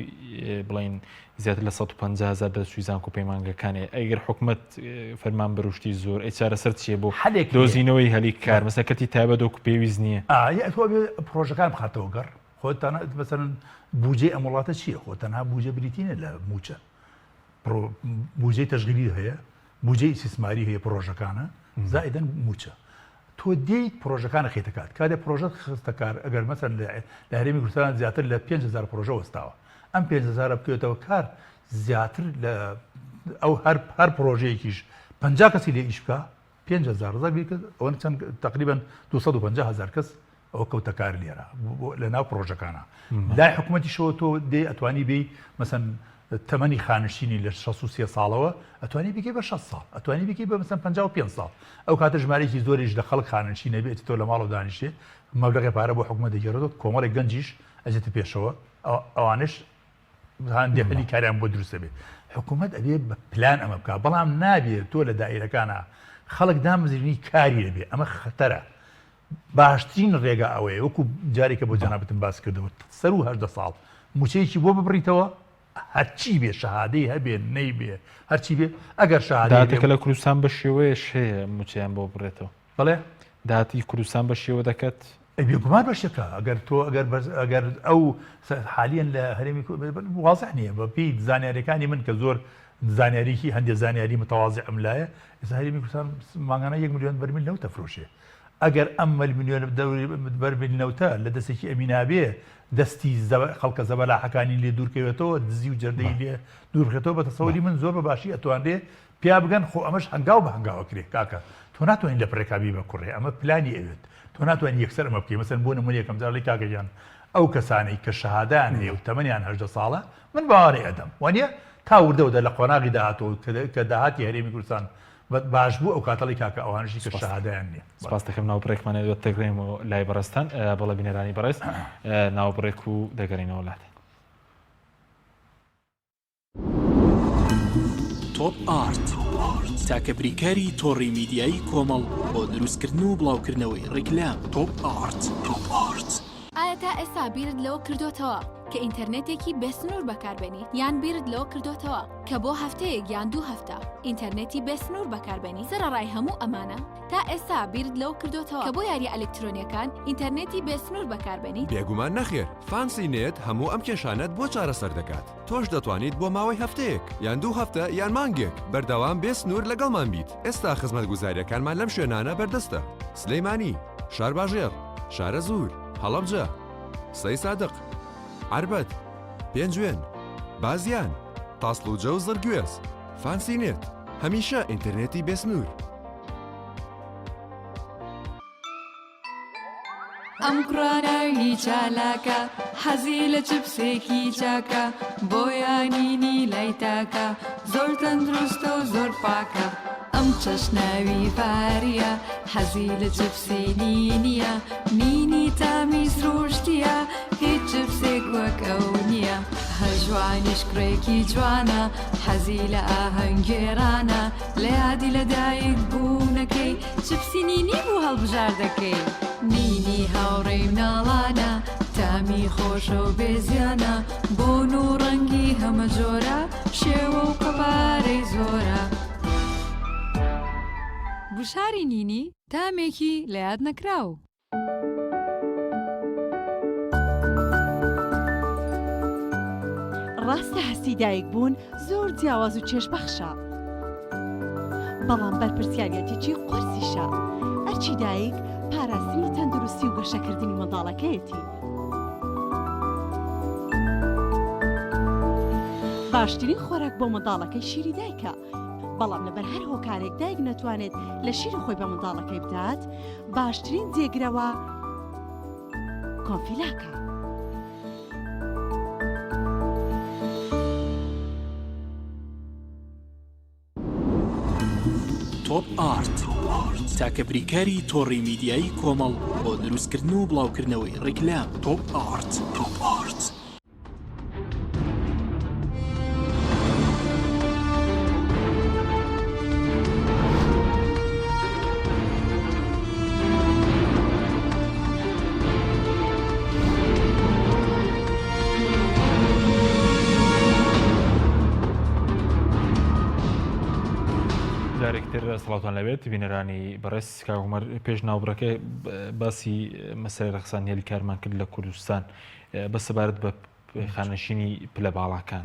بڵین زیاتر لە 150,000 دە سویزان و پەیمانگەکانی ئەگەر حکومت فەرمان بەروشتی زۆر ئەی چارەسەر چیە بۆ دۆزینەوەی هەلی کار مەسەکەتی تایبەت وەکو پێویست نییە پرۆژەکان بخاتەوە گەڕ خۆتان بەسەرن بودجێ ئەم وڵاتە چییە خۆ تەنها بودجێ بریتینە لە موچە بودجێ تەشغیلی هەیە بودجێ استثماری هەیە پرۆژەکانە زائدەن موچە تۆ دێیت پرۆژەکانە خێتەکات کاتێ پرۆژە خستەکار ئەگەر مەسەر لە هەرێمی کوردستان زیاتر لە 5,000 پرۆژە وەستاوە ئەم 5,000 بکەوێتەوە کار زیاتر لە ئەو هەر پرۆژەیەکیش 50 کەسی لێ ئیش بکە 5,000 ئەوە چەند تقریبا 250,000 کەس ئەوە کەوتە کار لێرە لە ناو پرۆژەکانە لای حکوومەتیشەوە تۆ دێ ئەتوانی بێ مەسەن تەمەنی خانشینی لە 63 ساڵەوە ئەتوانی بکەی بە 6 ساڵ ئەتوانی بکەی بە مەسەن 55 ساڵ ئەو کاتە ژمارەیەکی زۆریش لە خەڵک خانشی نەبێت تۆ لە ماڵ و دانیشتێ مەبلەغی پارە بۆ حکوومەت دەگێڕێتەوە کۆمەڵێک گەنجیش ئەجێتە پێشەوە ئەوانش هەندێک کاریان بۆ دروستە بێت حکوومەت ئەبێ بە پلان ئەمە بکە بەڵام نابێت تۆ لە دائیرەکانە خەڵک دامەزرینی کاری لەبێ ئەمە خەتەرە باشترین ڕێگا ئەوەیە وەکو جارێکە بۆ جەنابەتم باس کردەوە 118 ساڵ موچەیەکی بۆ ببڕیتەوە هەرچی بێ شەهادەی هەبێ نەیبێ هەرچی بێ ئەگەر شەهادەتێکە لە کوردستان بە شێوەیەش هەیە موچیان بۆ بڕێتەوە بەڵێ داهاتی کوردستان بە شێوە دەکەت بێگومان بەشەکە ئەگەر تۆ ئەگەر ئەو حالیان لە هەرێمی واضح نییە بە پێی زانیاریەکانی من کە زۆر زانیاریکی هەندێک زانیاری متەواضع ئەملایە ئێستا هەرێمی کوردستان ماگانە 1 ملیۆن بەرمیل نەوت دەفرۆشێ ئەگەر ئەم ملیۆن بەرمیل نەوتە لە دەستێکی ئەمینابێ دەستی خەڵکە زەبەلاحەکانی لێ دوورکەوێتەوە دزی و جەردەی لێ دوورخێتەوە بە تەسەوەری من زۆر بە باشی ئەتوانرێ پیا بگەن خۆ ئەمەش هەنگاو بە هەنگاوە کرێ کاکە تۆ ناتوانین لە پڕێکابی بەکوڕێ ئەمە پلانی ئەوێت تۆ ناتوانین یەکسەر ئەمە بکەی مەسەن بۆ نمونە یەکەم جار لەی کاکەجان ئەو کەسانەی کە شەهادەیان هەیە و تەمەنیان 18 ساڵە من باوەڕێ ئەدەم وانە تا وردەوە لە قۆناغی داهاتەوە کە داهاتی هەرێمی کوردستان باش بوو ئەو کاتەڵی کاکە ئەوانشی کە شەهادەیان نییە سپاس دەکەم ناوبڕێکمانێ دوێت تەگرێم و لای بەڕستان بەڵە بینەرانی بەڕێز ناوبڕێک و دەگەڕینەوە وڵات تۆپ ئارت تاکە بریکاری تۆڕی میدیایی کۆمەڵ بۆ دروستکردن و بڵاوکردنەوەی ڕیکلام تۆپ ئارت ئایا تا ئێستا بیرت لەوە کردوتەوە کە ئینتەرنێتێکی بێسنوور بەکاربێنی یان بیرت لەوە کردوتەوە کە بۆ هەفتەیەک یان 2 هەفتە ئینتەرنێتی بێسنوور بەکاربێنی سەرڕای هەموو ئەمانە تا ئێستا بیرت لەوە کردوتەوە کە بۆ یاری ئەلکترۆنیەکان ئینتەرنێتی بێسنوور بەکاربێنی بێگومان نەخێر فانسی نێت هەموو ئەم کێشانەت بۆ چارەسەر دەکات تۆش دەتوانیت بۆ ماوەی هەفتەیەک یان 2 هەفتە یان مانگێک بەردەوام بێسنوور لەگەڵمان بیت ئێستا خزمەتگوزاریەکانمان لەم شوێنانە بەردەستە سلەیمانی شارباژێر شارە زوور هەڵەبجە سەی سادق عربەت پێنجوێن بازیان تاسڵوجە و زەرگوێز فانسی نێت هەمیشە ئینتەرنێتی بێسنوور ئەم کوڕاناوی چالاکە حەزی لە چپسێکی چاکە بۆیانینی لای تاکە زۆر تەندروستە و زۆر پاکە ئەم چەشناوی پاریە حەزی لە چپسی نینیە نینی تامیز ڕۆشتیە هیچ چپسێک وەک ئەو نییە هەژوانیش کوڕێکی جوانە حەزی لە ئاهەنگێرانە لە یادی لەدایک بوونەکەی چپسی نینی بوو هەڵبژار دەکەی نینی هاوڕێی مناڵانە تامی خۆشە و بێزیانە بۆن و ڕەنگی هەمە جۆرە شێوە و قەبارەی زۆرە بشاری نینی تامێکی لە یاد نەکراو ڕاستە هەستی دایک بوون زۆر جیاواز و چێژبەخشە بەڵام بەرپرسیارەتێکی قورسیشە ئەرچی دایک پاراستنی تەندروستی و گەشەکردنی منداڵەکەیەتی باشترین خۆراک بۆ منداڵەکەی شیری دایکە بەڵام لەبەر هەر هۆکارێک دایک نەتوانێت لە شیری خۆی بە منداڵەکەی بدات باشترین جێگرەوە کۆنفیلاکە تۆپ ئارت تاکە بریکاری تۆڕی میدیایی کۆمەڵ بۆ دروستکردن و بڵاوکردنەوەی ڕیکلام تۆپ ئارت سڵاتان لەبێت بینەرانی بەڕێز کاومەر پێش ناوبڕەکە باسی مەسەرە ڕخسان هێلی کارمان کرد لە کوردستان بە سەبارەت بە خانەشینی پلە باڵاکان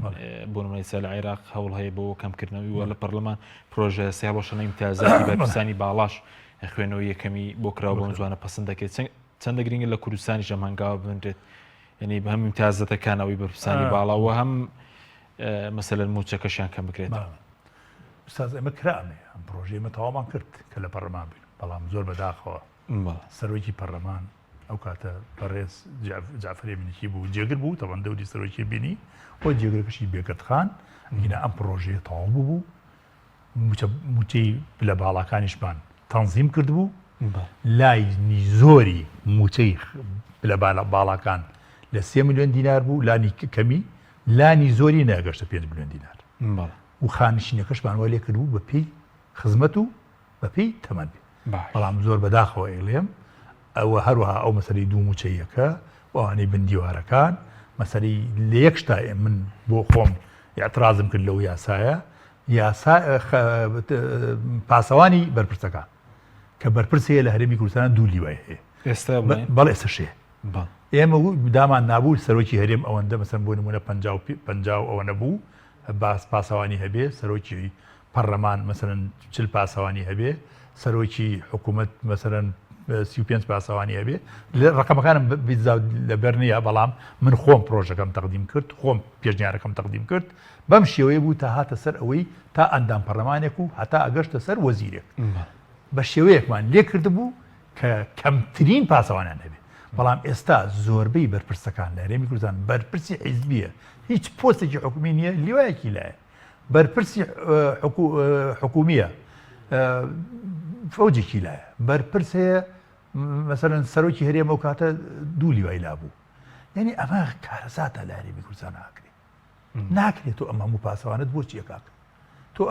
بۆ نمونەی لە عێراق هەوڵ هەیە بۆ کەمکردنەوەی وە لە پەرلەمان پرۆژە سیاڵۆشەنە ئیمتیازاتی بەرپرسانی باڵاش خوێنەوەی یەکەمی بۆ کراوە بۆ جوانە پەسەند دەکرێت چەندە گرنگە لە کوردستانی ژەمانگاوە ببنرێت یعنی بە هەم ئیمتیازەتەکانەوەی بەرپرسانی باڵاوە هەم مەسەلەن موچەکەشیان کەم بکرێت. ئستاز ئێمە کرامێ ئەم پرۆژێمە تەوامان کرد کە لە پەرلەمان بین بەڵام زۆر بەداخەوە سەرۆکی پەرلەمان ئەو کاتە بەڕێز جعفەری منیکی بوو جێگر بوو تەوەن دەوری سەرۆکی بینی بۆ جێگرەکەشی بێگردخان هینە ئەم پرۆژەیە تەواو بوو موچەی لە باڵاکانیشمان تەنزیم کرد بوو لای زۆری موچەی لە باڵاکان لە 3 میلیۆن دینار بوو لانی کەمی لانی زۆری ناگەشتە 5 میلیۆن دینار و خانشینەکەشمان وە لێ کرد بوو بە پێی خزمەت و بە پێی تەمەن بەڵام زۆر بەداخەوە ئێڵێم ئەوە هەروەها ئەو مەسەلەی دوو موچەیەکە ئەوانەی بندیوارەکان مەسەلەی لە یەک شتا من بۆ خۆم ئیعترازم کرد لەو یاسایە پاسەوانی بەرپرسەکان کە بەرپرسەیە لە هەرێمی کوردستان دوو لیوای هەیە بەڵێ ئێستاشەیە ئێمە دامان نابوو سەرۆکی هەرێم ئەوەندە مەسەن بۆ نمونە 50 ئەوە نەبوو پاسەوانی هەبێ سەرۆکی پەرلەمان مەسەرەن 40 پاسەوانی هەبێ سەرۆکی حکوومەت مەسەرەن 35 پاسەوانی هەبێ ڕقەمەکانم لەبەر نییە بەڵام من خۆم پرۆژەکەم تەقدیم کرد خۆم پێشنیارەکەم تەقدیم کرد بەم شێوەیە بوو تا هاتە سەر ئەوەی تا ئەندام پەرلەمانێک و هەتا ئەگەشتە سەر وەزیرێک بە شێوەیەکمان لێ کرد بوو کە کەمترین پاسەوانیان هەبێ بەڵام ئێستا زۆربەی بەرپرسەکان لە هەرێمی کوردستان بەرپرسی حیزبیە هیچ پۆستێکی حکومی نییە لیوایەکی لایە بەرپرسی حکومیە فەوجێکی لایە بەرپرس هەیە مەسەرەن سەرۆکی هەرێم ئەو کاتە دوو لیوای لابوو یعنی ئەمە کارەساتە لە هەرێمی کوردستان ناکرێت تۆ ئەم هەموو پاسەوانت بۆ چیە کاکە تۆ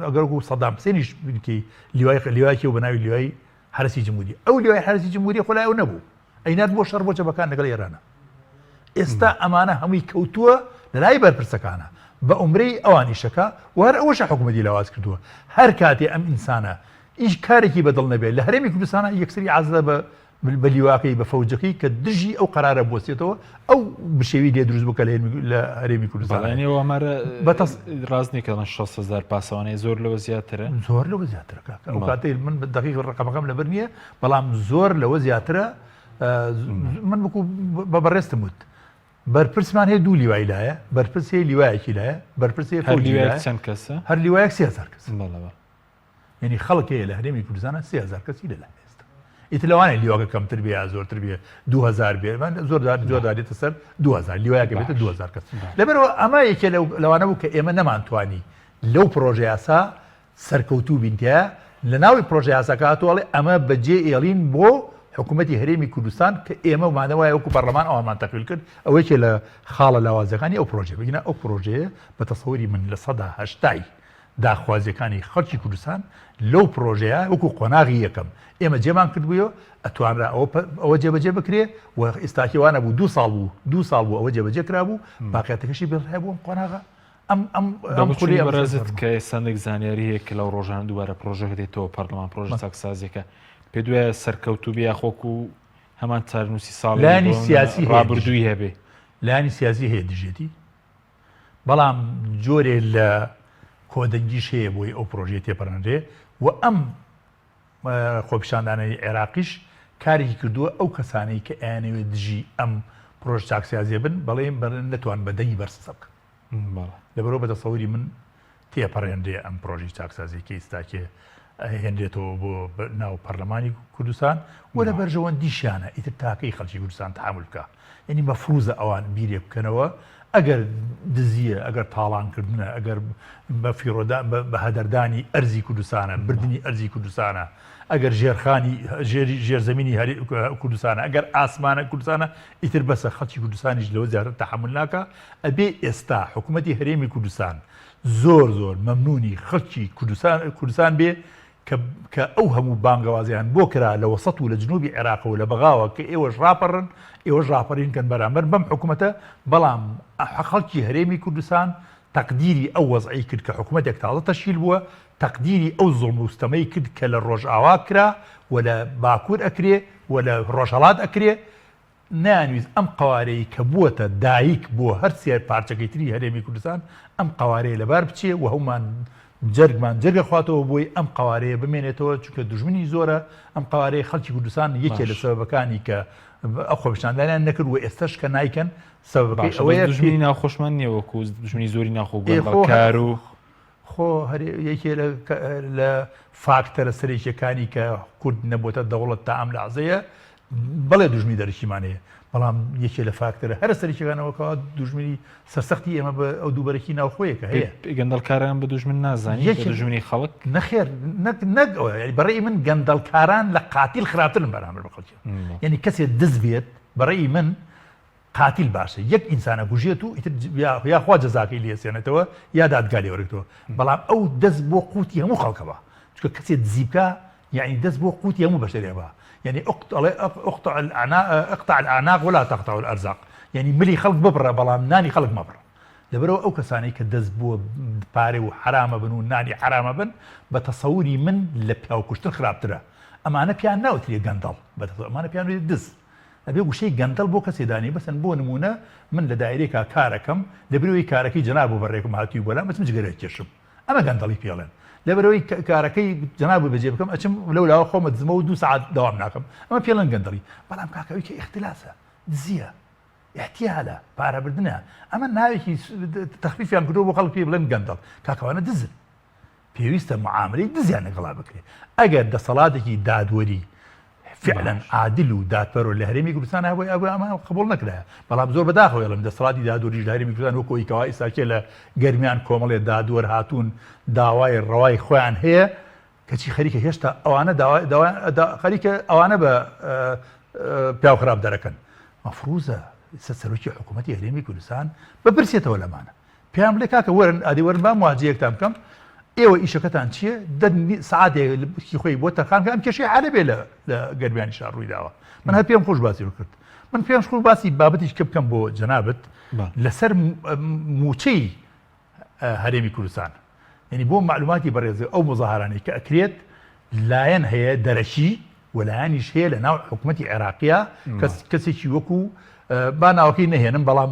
ئەگەر سەدام حسێنیش بکەی لیوایکی و بەناوی لیوای حرسی جمهوری ئەو لیوای حرسی جمهوری خۆلای ئەو نەبوو ئەینات بۆ شەڕ بۆ جەبەکان لەگەڵ ئێرانە ئێستا ئەمانە هەمووی کەوتووە لە لای بەرپرسەکانە بە عمرەی ئەوانیشەکە وەرە ئەوەش حکوومەتی لاواز کردووە هەر کاتێ ئەم ئینسانە هیچ کارێکی بەدڵ نەبێت لە هەرێمی کوردستانە یەکسری عازدە بە لیواکەی بە فەوجەکەی کە دژی ئەو قرارە بۆسێتەوە ئەو بشێوی لێ دروست بوو کە لە هەرێمی کوردستان ڕاستنیکەڵەن 6,000 پاسەوانەی زۆر لەوە زیاترە زۆر لەوە زیاترە ئەو کاتەی من دقیق ڕقەمەکەم لەبەر نییە بەڵام زۆر لەوە زیاترە من بکو بە بەڕێستم وت بەرپرسمان هەیە دوو لیوای لایە بەرپرسی لیوایەکی لایە بەرپرسی چەند کەسە هەر لیوایەک 3,000 کەس یعنی خەڵکەیە لە هەرێمی کوردستانە 3,000 کەسی لە لای ئێستا ئیتر لەوانەیە لیواکە کەمتر بێ زۆرتر بێ 2,000 بێ زۆر دارێتە سەر 2,000 لیوایەکە بێتە 2,000 کەس لەبەرەوە ئەمە یەکێ لەوانە بوو کە ئێمە نەمانتوانی لەو پرۆژە یاسا سەرکەوتوو بینتیە لە ناوی پرۆژە یاساکە هاتووەڵێ ئەمە بەجێ ئێڵین بۆ حکوومەتی هەرێمی کوردستان کە ئێمە ومانەوەیە وەکو پەرلەمان ئەوانمان تەقبیل کرد ئەوەیەکێ لە خاڵە لاوازەکانی ئەو پرۆژە بگینە ئەو پرۆژەیە بە تەسەووری من لە 180 داخوازیەکانی خەڵکی کوردستان لەو پرۆژەیە وەکو قۆناغی یەکەم ئێمە جێمان کردبووە ئەتوانرا ئەوە جێبەجێ بکرێ و ئێستاکیوانە بوو 2 ساڵ بوو ئەوە جێبەجێ کرابوو باقیەتەکەشی بێڕای بووم قۆناغا بەڕێزت کە سندێک زانیاری هەیە کە لەو ڕۆژان دووبارە پرۆژەکە دێتەوە پەرلەمان پرۆژە چاکسازیەکە پێ دوایە سەرکەوتوو بێ خۆک و هەمان چارنووسی ساڵ لانی سیاسی ڕابردووی هەبێ لانی سیاسی هەیە دژێتی بەڵام جۆرێ لە کۆدەنگیش هەیە بۆی ئەو پرۆژێ تێپەڕەندێ و ئەم خۆپیشاندانەی عێراقیش کارێکی کردووە ئەو کەسانەی کە ئەیانەوێت دژی ئەم پرۆژ چاکسیازیە بن بەڵێم نەتوان بەدەنگی بەرسە بکە لەبەرەوە بە تەسەووری من تێپەڕێندێ ئەم پرۆژی چاکسازیەکە ئێستاکێ هێنرێتەوە بۆ ناو پەرلەمانی کوردستان و لە بەرژەوەندیشیانە ئیتر تاکەی خەڵکی کوردستان تحمل بکە یعنی مەفروزە ئەوان بیرێ بکەنەوە ئەگەر دزیە ئەگەر تاڵانکردنە ئەگەر بە هەدەردانی ئەرزی کوردستانە بردننی ئەرزی کوردستانە ئەگەر ژێرخانی ژێرزەمینی کوردستانە ئەگەر ئاسمانە کوردستانە ئیتر بەسە خەڵکی کوردستانیش لەوە زیاتر تحمل ناکە ئەبێ ئێستا حکوومەتی هەرێمی کوردستان زۆر مەمنونی خەڵکی کوردستان بێ کە ئەو هەموو بانگەوازیان بۆ کرا لە وەسەط و لە جنوبی عێراق و لە بەغاوە کە ئێوەش ڕاپەڕن ئێوەش ڕاپەڕینکەن بەرامبەر بەم حکوومەتە بەڵام خەڵکی هەرێمی کوردستان تەقدیری ئەو وەزعی کرد کە حکوومەتێک تازە تەشکیل بووە تەقدیری ئەو زوڵم و ستەمەی کرد کە لە ڕۆژئاوا کرا و لە باکوور ئەکرێ و لە ڕۆژهەڵات ئەکرێ نانویست ئەم قوارەی کە بووەتە دایک بۆ هەر سێر پارچەکەی تری هەرێمی کوردستان ئەم قوارەیە لەبار بچێ و هەومان جەرگمان جەرگە خواتەوە بۆی ئەم قوارەیە بمێنێتەوە چونکە دوژمنی زۆرە ئەم قوارەیە خەڵکی کوردستان یەکێ لە سەبەبەکانی کە ئەو خۆپیشاندانیان نەکرد و ئێستاش کە نایکەن سەبەبەکەی ئەوەیە دژمنی ناخۆشمان نییە وەکو دژمنی زۆری ناخۆگوڵکار و خۆ یەکێ لە فاکتەرە سەرێکیەکانی کە کورد نەبووتە دەوڵەت تا ئەم لەحزەیە بەڵێ دوژمی دەرەکیمانەیە بەڵام یەکێ لە فاکتەرە هەرە سەرێکیەکانەوەکەوە دوژمنی سەرسەختی ئێمە بە ئەو دووبەرەکی ناوخۆیەکە هەیە گەندەڵکاران بە دوژمن نازانی دژمنی خەڵک نەخێر نەک بەڕێی من گەندەڵکاران لە قاتیل خراپترن بەرامبەر بە خەڵکی یعنی کەسێک دەست بێت بەڕێی من قاتیل باشە یەک ئینسانە کوژێت و یاخوا جەزاکەی لێسێنێتەوە یا دادگای لێوەرگتەوە بەڵام ئەو دەست بۆ قوتی هەموو خەڵکەوە چکە کەسێک زیبکە یعنی دەست بۆ قوتی هەموو بەشەرێبە يعني اقطع الاعناق ولا تقطع الارزاق يعني ملي خلق ببره بەڵام نانی خلق مەبڕ لەبەرەوە ئەو کەسانەی کە دەست بووە پارێ و حرامە بن و نانی حرامە بن بە تەسەووری من لە پیاوکوشتن خراپترە ئەمانە پیان ناوترێ گەندەڵ ئەمانە پیان دز ئەبێ گوشەی گەندەڵ بۆ کەسێدانی بەسەن بۆ نمونە من لە دایرێکا کارەکەم لەبرەوەی کارەکەی جەناب بۆ بەڕێکم هاتووی بۆلا مەچم جگەرە کێشم ئەمە گەندەڵی پێڵێن لەبەرەوەی کارەکەی جەناب بەجێ بکەم ئەچم لەولاوە خۆمە دزمە و 2 ساعت داوام ناکەم ئەمە پێڵەن گەندەڵی بەڵام کاکەوەی کە اختلاسە دزیە احتیالە پارەبردنە ئەمە ناوێکی تەخفیفیان کردەوە بۆ خەڵک پێ بڵێن گەندەڵ کاکەوانە دزن پێویستە معاملەی دزیان لەگەڵا بکرێ ئەگەر دەسەڵاتێکی دادوەری فعلا عادل و دادپەرۆ لە هەرێمی کوردستان هەبووی ئەمە قبول نەکرایە بەڵام زۆر بەداخەوە لەم دەسەڵاتی دادوەریش لە هەرێمی کوردستان وەکو کەوا ئێستاکێ لە گەرمیان کۆمەڵێ دادوەر هاتوون داوای ڕەوای خۆیان هەیە کەچی خەریکە هێشتا ئەوانە خەریکە ئەوانە بە پیاو خراپ دەرەکەن مەفروزە سەرۆکی حکوومەتی هەرێمی کوردستان بپرسێتەوە لەمانە پێیان بڵێ کاکە وەرن ئادی وەرن با مواجهەیەکتان بکەم ئێوە ئیشەکەتان چییە سعاتێکی خۆی بۆ تەخان کە ئەم کێشەی عالە بێ لە گەرمیانی شار ڕووی داوە من هەر پێم خۆش باسی کرد من پێم خۆش باسی بابەتیش کە بکەم بۆ جەنابەت لەسەر موچەی هەرێمی کوردستان یعنی بۆ معلوماتی بەڕێزە ئەو مزاهرانەی کە ئەکرێت لایەن هەیە دەرەکی و لایەنیش هەیە لە ناو حکوومەتی عێراقیە کەسێکی وەکو با ناوەکەی نەهێنم بەڵام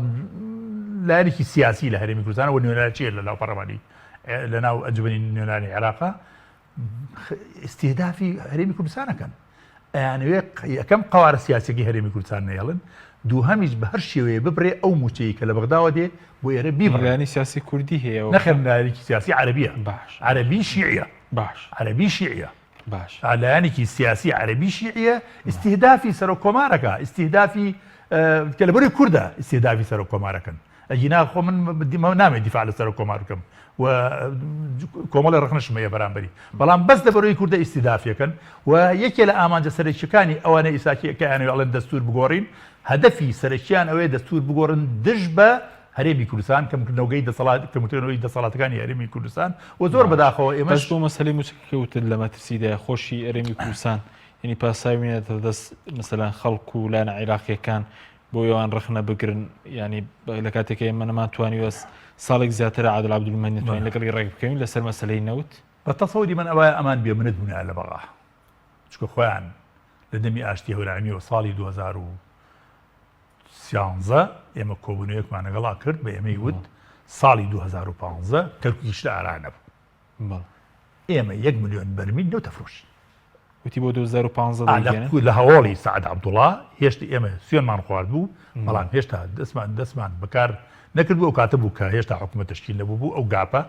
لایەنێکی سیاسی لە هەرێمی کوردستان و نوێنەرچیە لە ناو پەرلەمانی لە ناو ئەنجومەنی نوێنەرانی عێراقا استهدافی هەرێمی کوردستانەکەن ئەیانەوێ یەکەم قوارە سیاسیەکەی هەرێمی کوردستان نێڵن دووهەمیش بە هەر شێوەیە ببڕێ ئەو موچەی کە لە بەغداوە دێ بۆ ئێرە بیبڕێنی سیاسی کوردی هەیە نەخێنایەکی سیاسی عەرەبیە باش عەرەبی شیعیە باش عەرەبی شیعیە باش لایەنێکی سیاسی عەرەبی شیعیە استهدافی سەرۆک کۆمارەکە استهدافی کە لەبەرەوەی کووردە استهدافی سەرۆک کۆمارەکەن ئەجینا خۆ من نامێت دیفاع لە سەرۆک کۆمار بکەم و کۆمەڵی ڕخنشمەیە بەرامبەری بەڵام بەس لەبەرەوەی کووردە ئیستیدافیەکەن و یەکێ لە ئامانجە سەرەکیەکانی ئەوانە ئیساکیەکەیان ئەڵێن دەستور بگۆڕین هەدەفی سەرەکیان ئەوەیە دەستور بگۆڕن دژ بە هەرێمی کوردستان کەمکردنەوەی کەمکردنەوەی دەسەڵاتەکانی هەرێمی کوردستان و زۆر بەداخەوە ئێمەش بۆ مەسەلەی موچەکەوتن لە مەترسیدا خۆشی هەرێمی کوردستان یعنی پاساوینێتە دەست مەسەلەن خەڵک و لایەنە عێراقیەکان بۆ ئەوان ڕخنە بگرن ینی لە کاتێکە ئێمە نەماتوانیوە ساڵێک زیاتر عادل عەبدولمەجید نتوانین لەگەڵی ڕێک بکەین لەسەر مەسەلەی نەوت بە تەسەووری من ئەوە ئەمان بێ منت بوونیان لە بەغا چکە خۆیان لە دەمی ئاشتی هەورامیەوە ساڵی 2013 ئێمە کۆبوونەوەیەکمان لەگەڵا کرد بە ئێمەی وت ساڵی 2015 کەرکووکیش لە ئارانە بوو ئێمە 1 ملیۆن بەرمیل نەوتە فرۆشی وتی بۆ 2015 لە هەواڵی سعد عەبدوڵڵا هێشتا ئێمە سوێنمان خوارد بوو بەڵام هێشتا دەستمان بەکار نەکردبوو ئەو کاتە بوو کە هێشتا حکوومەت تشکیل نەبوو بوو ئەو گاپە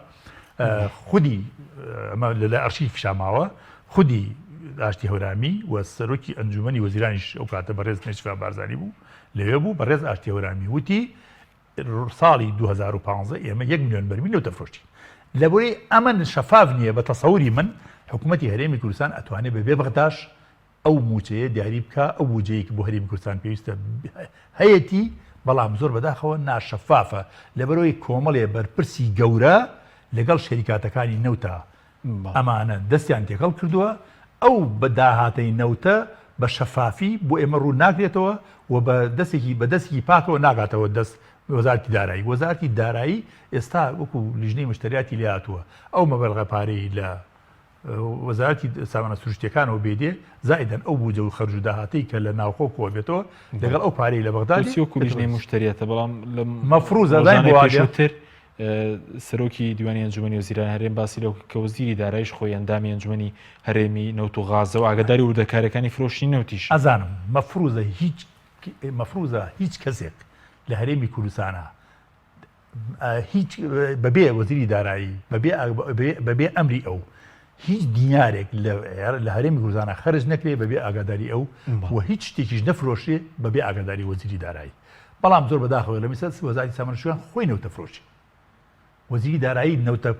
خودی ئەمە لە ئەرشیف شاماوە خودی ئاشتی هەورامی و سەرۆکی ئەنجومەنی وەزیرانیش ئەو کاتە بەڕێز نێچفا بارزانی بوو لەوێ بوو بەڕێز ئاشتی هەورامی وتی ساڵی 2015 ئێمە 1 ملیۆن بەرمیل نەوتە فرۆشی لەبەرەوەی ئەمە شەفاف نییە بە تەسەووری من حکوومەتی هەرێمی کوردستان ئەتوانێت بەبێ بەغداش ئەو موچەیە دیاری بکە ئەو بودجەیەکی بۆ هەرێمی کوردستان پێویستە هەیەتی بەڵام زۆر بەداخەوە ناشەفافە لەبەرەوەی کۆمەڵێ بەرپرسی گەورە لەگەڵ شەریکاتەکانی نەوتە ئەمانە دەستیان تێکەڵ کردووە ئەو بەداهاتەی نەوتە بە شەفافی بۆ ئێمە ڕوو ناگرێتەوە و بە دەستێکی پاکەوە ناگاتەوە دەست وەزارەتی دارایی ئێستا وەکو لیژنەی مشتریاتی لێهاتووە ئەو مەبەلغە پارەی لە وەزارەتی سامانە سروشتیەکانەوە بێدێ زائدەن ئەو بوجە و خەرج و داهاتی کە لە ناوخۆ کۆبێتەوە لەگەڵ ئەو پارەی لە بەغدادی وەکو لیژنەی مشتریەتە بەڵام لە مەفروضە دای بۆ پێشووتر سەرۆکی دیوانی ئەنجومەنی وەزیران هەرێم باسی لەو کە وەزیری دارایش خۆی ئەندامی ئەنجومەنی هەرێمی نەوت و غازە و ئاگاداری وردەکارەکانی فرۆشتنی نەوتیش ئەزانم مەفروضە هیچ کەسێک لە هەرێمی کوردستانە هیچ بەبێ وەزیری دارایی بەبێ ئەمری ئەو هیچ دیارێک لە هەرێمی کوردستانە خەرج نەکرێ بەبێ ئاگاداری ئەو و هیچ شتێکیش نەفرۆشێ بەبێ ئاگاداری وەزیری دارایی بەڵام زۆر بەداخەوە لە میسەد وەزارەتی سامانەشویان خۆی نەوتە فرۆشی وەزیری دارایی نەوتە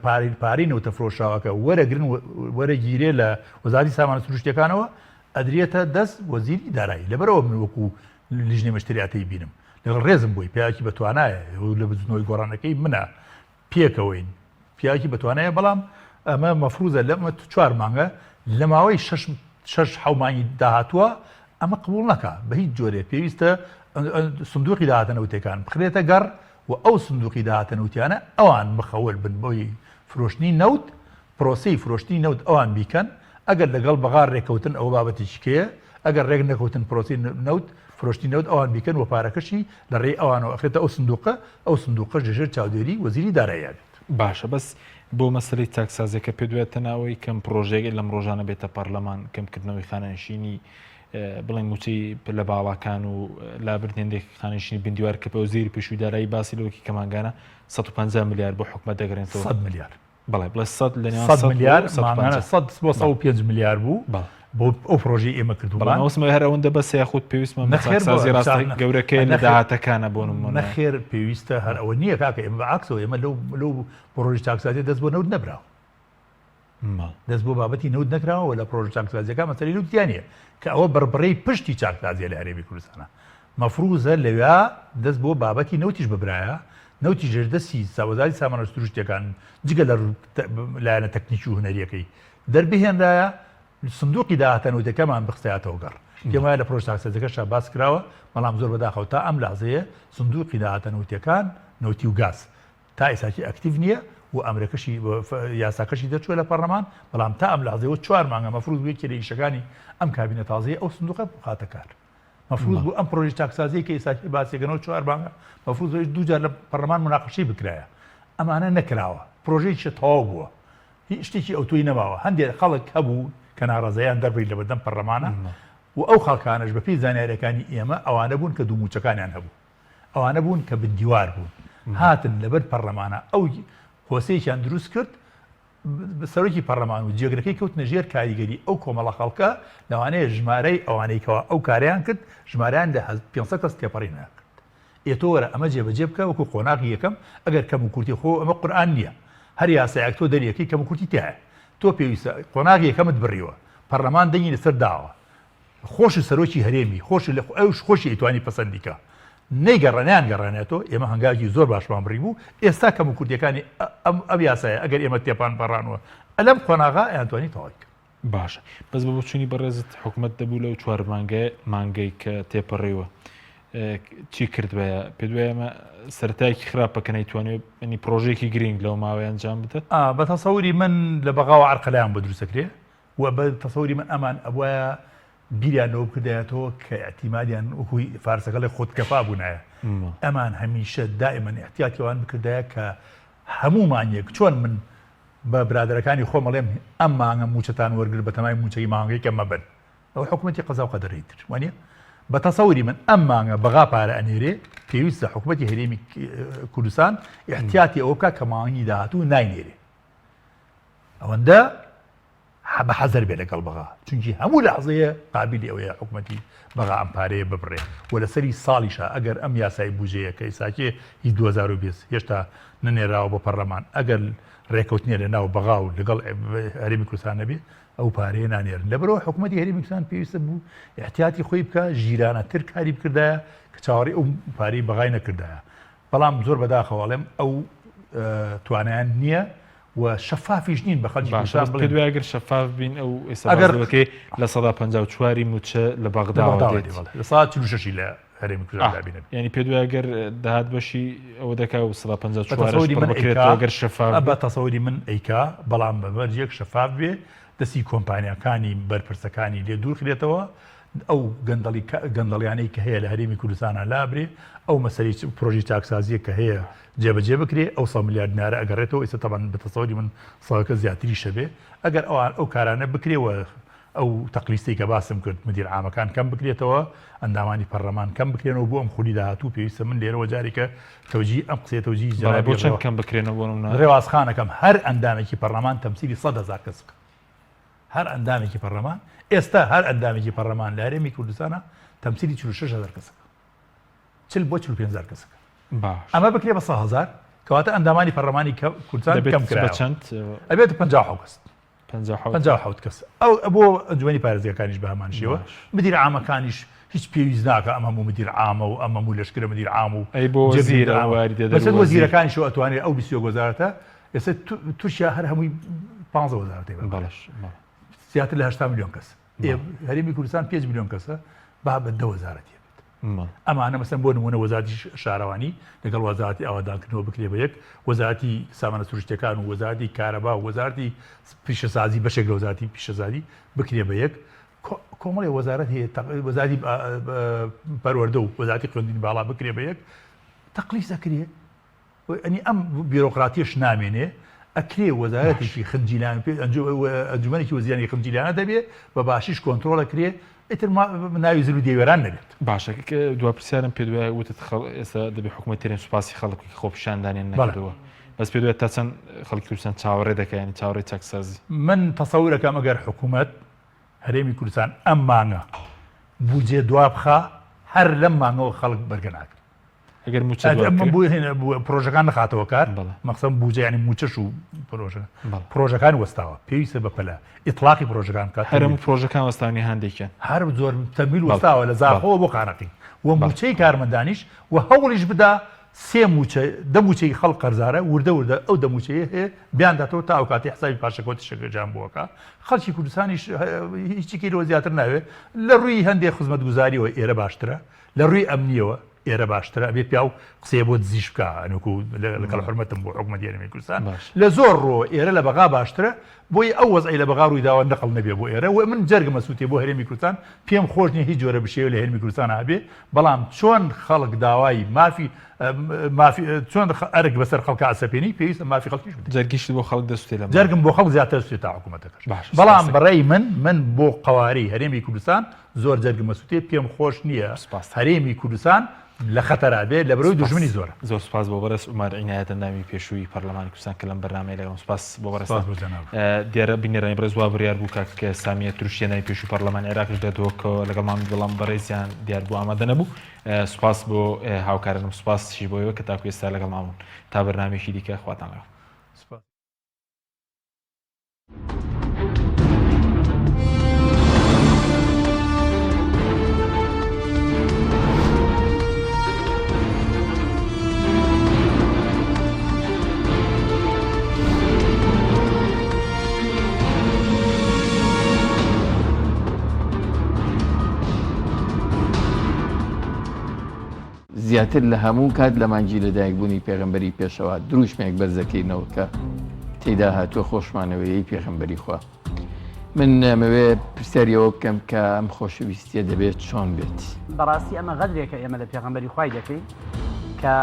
پارەی نەوتە فرۆشاوەکە وەرەگرن وەرەگیرێ لە وەزارەتی سامانە سروشتیەکانەوە ئەدرێتە دەست وەزیری دارایی لەبەرەوە من وەکو لیژنەی مشتریاتی بینم لەگەڵ ڕێزم بووی پیاکی بەتوانایە لە بزنەوەی گۆڕانەکەی منە پێکەوەین پیاکی بەتوانایە بەڵام ئەمە مەفروضە لەمە 4 مانگە لە ماوەی 6 مانگی داهاتووە ئەمە قبول نەکا بە هیچ جۆرێ پێویستە سندوقی داهاتەنەوتەکان بخرێتە گەڕ و ئەو سندوقی داهاتەنەوتیانە ئەوان مخەول بن بۆی فرۆشتنی نەوت پرۆسی فرۆشتنی نەوت ئەوان بیکەن ئەگەر لەگەڵ بەغار ڕێکەوتن ئەو بابەتیشکەیە ئەگەر ڕێک نەکەوتن پرۆسی نەوت فرۆشتی نەوت ئەوان بیکەن و پارەکەشی لە ڕێی ئەوانەوە ئەخرێتە ئەو سندوقە ژێژەر چاودێری وەزیری دارایی بێت باشە بەس بۆ مەسەلەی تاکسازیەکە پێ دوێتە ناوەی کەم پرۆژێک لەم ڕۆژانە بێتە پەرلەمان کەمکردنەوەی خانەنشینی بڵێن موچەی لە باڵاکان و لابردێندێک خانەنشینی بندیوار کە پێ وەزیری پێشووی دارایی باسی لەوەکی کەمانگانە 150 میلیارد بۆ حکومەت دەگەڕێنەوە 100 میلیارد بەڵێ بڵێ 100 لە 100 میلیارد 105 میلیارد بوو بۆ ئەو پرۆژەی ئێمە کردووە ئەوسمە هەر ئەوەندە بەس یاخود پێویستمە نەخێرسازی ڕاستە گەورەکەی لە داهاتەکانە بۆ نمونە نەخێر پێویستە هەر ئەوە نییە کاکە ئێمە بەعکسەوە ئێمە لەو پرۆژی تاکسازی دەست بۆ نەوت نەبراوە دەست بۆ بابەتی نەوت نەکراوە لە پرۆژە چاکسازیەکە مەسەلەی نەوتیانە کە ئەوە بەربڕەی پشتی چاکسازیە لە هەرێمی کوردستانە مەفروضە لەوێ دەست بۆ بابەتی نەوتیش ببرایە نەوتی ژێردەسی وەزارەتی سامانە سروشتیەکان جگە لە لایەنە تەکنیکی و هونەریەکەی دەربهێنرایە سندوقی داهاتەنەوتەکەمان بخستایەتەوە گەڕ پێم وایە لە پرۆژە چاکسازیەکەش باس کراوە بەڵام زۆر بەداخەوە تا ئەم لحظەیە سندوقی داهاتەنەوتەکان نەوتی و گاز تا ئێساکی ئەکتیڤ نییە و ئەمریکەشی یاساکەشی دەچوە لە پەرلەمان بەڵام تا ئەم لحظەیەوە 4 مانگە مەفروض بووە کە لە ئیشەکانی ئەم کابینە تازەیە ئەو سندوقە بخاتە کار مەفروض بوو ئەم پرۆژی تاکسازی کە ئێساکی باسیەکەنەوە 4 مانگە مەفروض بوو 2 جار لە پەرلەمان مناقەشەی بکرایە ئەمانە نەکراوە پرۆژەیەکی تەواو بووە هیچ شتێکی ئەوتوی نەماوە هەندێک خەڵک هەبوو کە ناڕازەیان دەربڕی لە بەردەم پەرلەمانە و ئەو خەڵکانەش بەپێی زانیاریەکانی ئێمە ئەوانە بوون کە دووموچەکانیان هەبوو ئەوانە بوون کە بندیوار بوون هاتن لەبەر پەرلەمانە ئەو هۆسەیەکیان دروست کرد سەرۆکی پەرلەمان و جێگرەکەی کەوت نەژێر کاریگەری ئەو کۆمەڵە خەڵکە لەوانەیە ژمارەی ئەوانەیەکەوە ئەو کاریان کرد ژمارەیان لە 500 کەس تێپەڕی ناکرد ئێتۆ وەرە ئەمە جێبەجێ بکە وەکو قۆناغی یەکەم ئەگەر کەم و کورتی خۆ ئەمە قورئان نییە هەر یاسایەک تۆ دەریەکەی کەم و کورتی تایە تۆ پێویستە قۆناغی یەکەمت بڕیوە پەرلەمان دەنگی لەسەر داوە خۆشی سەرۆکی هەرێمی خۆشی لە ئەوش خۆشی ئیتوانی پەسەندیکە نەیگەڕانیان گەڕانێتەوە ئێمە هەنگاوی زۆر باشمان بڕی بوو ئێستا کەم و کورتیەکانی ئەم یاسایە ئەگەر ئێمە تێپان پەڕانەوە ئەلەم قۆناغا ئەیانتوانی تەواوی کرد باشە بەس بە بچوونی بەڕێزت حکومەت دەبوو لەو 4 مانگەی کە تێپەڕێوە چی کرد بەیە پێ دوایەمە سەرتایەکی خراپەکە نەیتوانێت ئەنی پرۆژێکی گرنگ لەو ماوەیە ئەنجام بدات بە تەسەوری من لە بەغاوە عەرقەلایان بە دروستەکرێ و بە تەسەوری من ئەمان ئەوایە بیریانەوە بکردایەتەوە کە ئەتیمادیان وەکوی فارسەکە لە خۆتکەفا بوونایە ئەمان هەمیشە دائیمەن احتیاطیەوان بکردایە کە هەمومانیەک چۆن من بە برادەرەکانی خۆ مەڵێم ئەم مانگە موچەتان وەرگر بە تەمای موچەی مانگەی کە مەبن ئەو حکومەتی قەزا و قەدەرەی تر وانە بە تەسەوری من ئەم مانگە بەغا پارە ئەنێرێ پێویستە حکومەتی هەرێمی کوردستان احتیاطی ئەوە بکە کە مانگی داهاتوو ناینێرێ ئەوەندە بە حەزەر بێ لەگەڵ بەغا چونکی هەموو لەحظەیە قابلی ئەوەیە حکومەتی بەغا ئەم پارەیە ببڕێ و لەسەری ساڵیشە ئەگەر ئەم یاسای بوجەیە کە ئێساکێ هی 2020 هێشتا نەنێراوە بۆ پەرلەمان ئەگەر ڕێکەوتنیە لە ناو بەغا و لەگەڵ هەرێمی کوردستان نەبێ ئەو پارەیە نانێرن لەبەرەوە حکومەتی هەرێمی کوردستان پێویستە بوو احتیاطی خۆی بکە ژیرانەتر کاری بکردایە کە چاوەڕێی ئەو پارەی بەغای نەکردایە بەڵام زۆر بەداخەوەڵێم ئەو توانیان نییە و شەفافیش نین بە خەڵکی کوردستان پێ دوایەگەر شەفاف بین ئەو ئێستا لە 154 موچە لە بەغداوە لە ساعت 46 لە هەرێمی کوردستان دابینێت یعنی پێ دوایەگەر داهات بەشی ئەوە دەکا و 154 بکرێتەوە گەر شەفاف بە تەسەوری من ئەیکا بەڵام بە بەرجێک شەفاف بێ دەستی کۆمپانیەکانی بەرپرسەکانی لێ دوورخرێتەوە ئەو گەندەڵیانەی کە هەیە لە هەرێمی کوردستانە لابرێ ئەو مەسەری پرۆژی چاکسازیە کە هەیە جێبەجێ بکرێ ئەو 100 میلیارد دینارە ئەگەڕێتەوە ئێستا تەبەن بەتەسەوری من ساڵەکە زیاتری شەبێ ئەگەر ئەو کارانە بکرێەوە ئەو تەقلیستی کە باسم کرد مدیر عامەکان کەم بکرێتەوە ئەندامانی پەرلەمان کەم بکرێنەوە بۆ ئەم خولی داهاتوو پێویستە من لێرەوە جارێکە تەوجی ئەم قسێ تەوجی بۆ چەند کەم بکرێنەوە بۆ ڕێوازخانەکەم هەر ئەندامێکی پەرلەمان تەمسیلی 100,000 کەس هەر ئەندامێکی پەرلەمان ئێستا هەر ئەندامێکی پەرلەمان لە هەرێمی کوردستانە تەمسیلی 46,000 کەسەکە چل بۆ 45,000 کەسەکە ئەمە بکرێ بە 100,000 کەواتە ئەندامانی پەرلەمانی کوردستان کەم کرا چەند ئەبێت 50 کەس 57 کەس ئەو بۆ ئەنجومەنی پارێزگاکانیش بە هەمانشیەوە مدیر عامەکانیش هیچ پێویست ناکە ئەم هەموو مدیر عامە و ئەم هەموو لەشکرە مدیر عام و بەسەر وەزیرەکانیش ئەتوانێت ئەو 20 وەزارەتە ئێستا تووشیا هەر هەمووی 15 وەزارەتی زیاتر لە 80 میلیۆن کەس هەرێمی کوردستان 5 میلیۆن کەسە با بە 10 وەزارەتی ئەمانە مەسەن بۆ نمونە وەزارەتی شارەوانی لەگەڵ وەزارەتی ئاوادانکردنەوە بکرێ بە یەک وەزارەتی سامانە سروشتەکان و وەزارەتی کارەبا و وەزارەتی پیشەسازی بەشێک لە وەزارەتی پیشەسازی بکرێ بە یەک کۆمەڵی وەزارەت هەیە وەزارەتی پەروەردە و وەزارەتی خوێندنی باڵا بکرێ بە یەک تەقلیس ئەکرێ ئەنی ئەم بیرۆقراتیش نامێنێ ئەکرێ وەزارەتێکی خنجیلان ئەنجومەنێکی وەزیرانی خنجیلانە دەبێت بە باشیش کۆنتترۆل ئەکرێ ئیتر ناوی زر و دێوێران نەبێت باشە دو پرسیارم پێ دوای وتت ئێستا دەبێ حکوومەتێرێن سوپاسی خەڵکی خۆپیشاندانیان نەکردەوە بەس پێ دوێت تا چەند خەڵکی کوردستان چاوەڕێ دەکەیانی چاوەڕێی چاکسازی من تەسەورەکەم ئەگەر حکوومەت هەرێمی کوردستان ئەم مانگە بودجێ دوا بخا هەر لەم مانگەوە خەڵک بەرگە ناکرد ئەگەر پرۆژەکان نەخاتەوە کار مەقسەم بودجێ ینی موچەش و پرۆژەکان وەستاوە پێویستە بەپەلە ئیطلاقی پرۆژەکان کات هەرم پرۆژەکان وەستانی هەندێکیان هەر زۆر تەمیل وەستاوە لە زاخەوە بۆ قانەقی وە موچەی کارمەندانیش و هەوڵیش بدا سێ موچە دەموچەی خەڵک قەرزارە وردە ئەو دەموچەیە هەیە بیانداتەوە تا ئەو کاتی حسابی پاشەکەوتی شەکەجان بووەکە خەڵکی کوردستانیش هیچی کەیرەوە زیاتر ناوێت لە ڕووی هەندێک خزمەتگوزاریەوە ئێرە باشترە لە ڕووی ئەمنیەوە ئێرە باشترە بێت پیا و قسێ بۆ دزیش بکە ئەنوکو لەگەڵ حرمەتم بۆ حکوومەتی هەرێمی کوردستان لە زۆر ڕۆ ئێرە لە بەغا باشترە بۆی ئەو وەزعی لە بەغا ڕووی داوە نەقڵ نەبێ بۆ ئێرە و من جەرگمە سووتێ بۆ هەرێمی کوردستان پێم خۆش نییە هیچ جۆرە بشێ لە هەرێمی کوردستان هەبێ بەڵام چۆن خەڵک داوای مافی چۆن ئەرک بەسەر خەڵکە ئاسەپێنی پێویستە مافی خەڵکیش جەرگیشت بۆ خەڵک دەستێ لە جەرگم بۆ خەڵک زیاتر سوێت تا حکوومەتەکەش بەڵام بەڕێی من بۆ قەوارەی هەرێمی کوردستان زۆر جەرگمە سووتێ پێم خۆش نییە هەرێمی کوردستان لە خەتەرا بێت لە بەرەوەی دوژمنی زۆرە زۆر سپاس بۆ بەرز عومەر عینایەتە ناوی پێشووی پەرلەمانی کوردستان کە لەم بەرنامەیە لەگەڵم سپاس بۆ بەرز دیارە بینێرانی بەرز وا بڕیار بوو کە سامیە تروشیە ناوی پێشووی پەرلەمانی عێراقیش دێتەوە لەگەڵمان بەڵام بەڕێزیان دیار بوو ئامادە نەبوو سپاس بۆ هاوکارانم سپاسشی بۆیەوە کە تاکو ئێستا لەگەڵمامون تا بەرنامێکی دیکە خواتان لەگەڵ زیاتر لە هەموو کات لە مانجی لەدایکبوونی پێغەمبەری پێشەوە دروشمێک بەرزەکەینەوە کە تێیدا هاتووە خۆشمانەوەیەی پێغەمبەری خوا من ئەمەوێ پرسیاریەوە بکەم کە ئەم خۆشەویستیە دەبێت چۆن بێت بەڕاستی ئەمە غەدرێکە ئێمە لە پێغەمبەری خوای دەکەین کە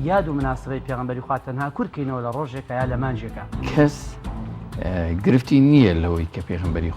یاد و مناسبەی پێغەمبەری خوا تەنها کورکەینەوە لە ڕۆژێکە یا لە مانجێکە کەس گرفتی نییە لەوەی کە پێغەمبەری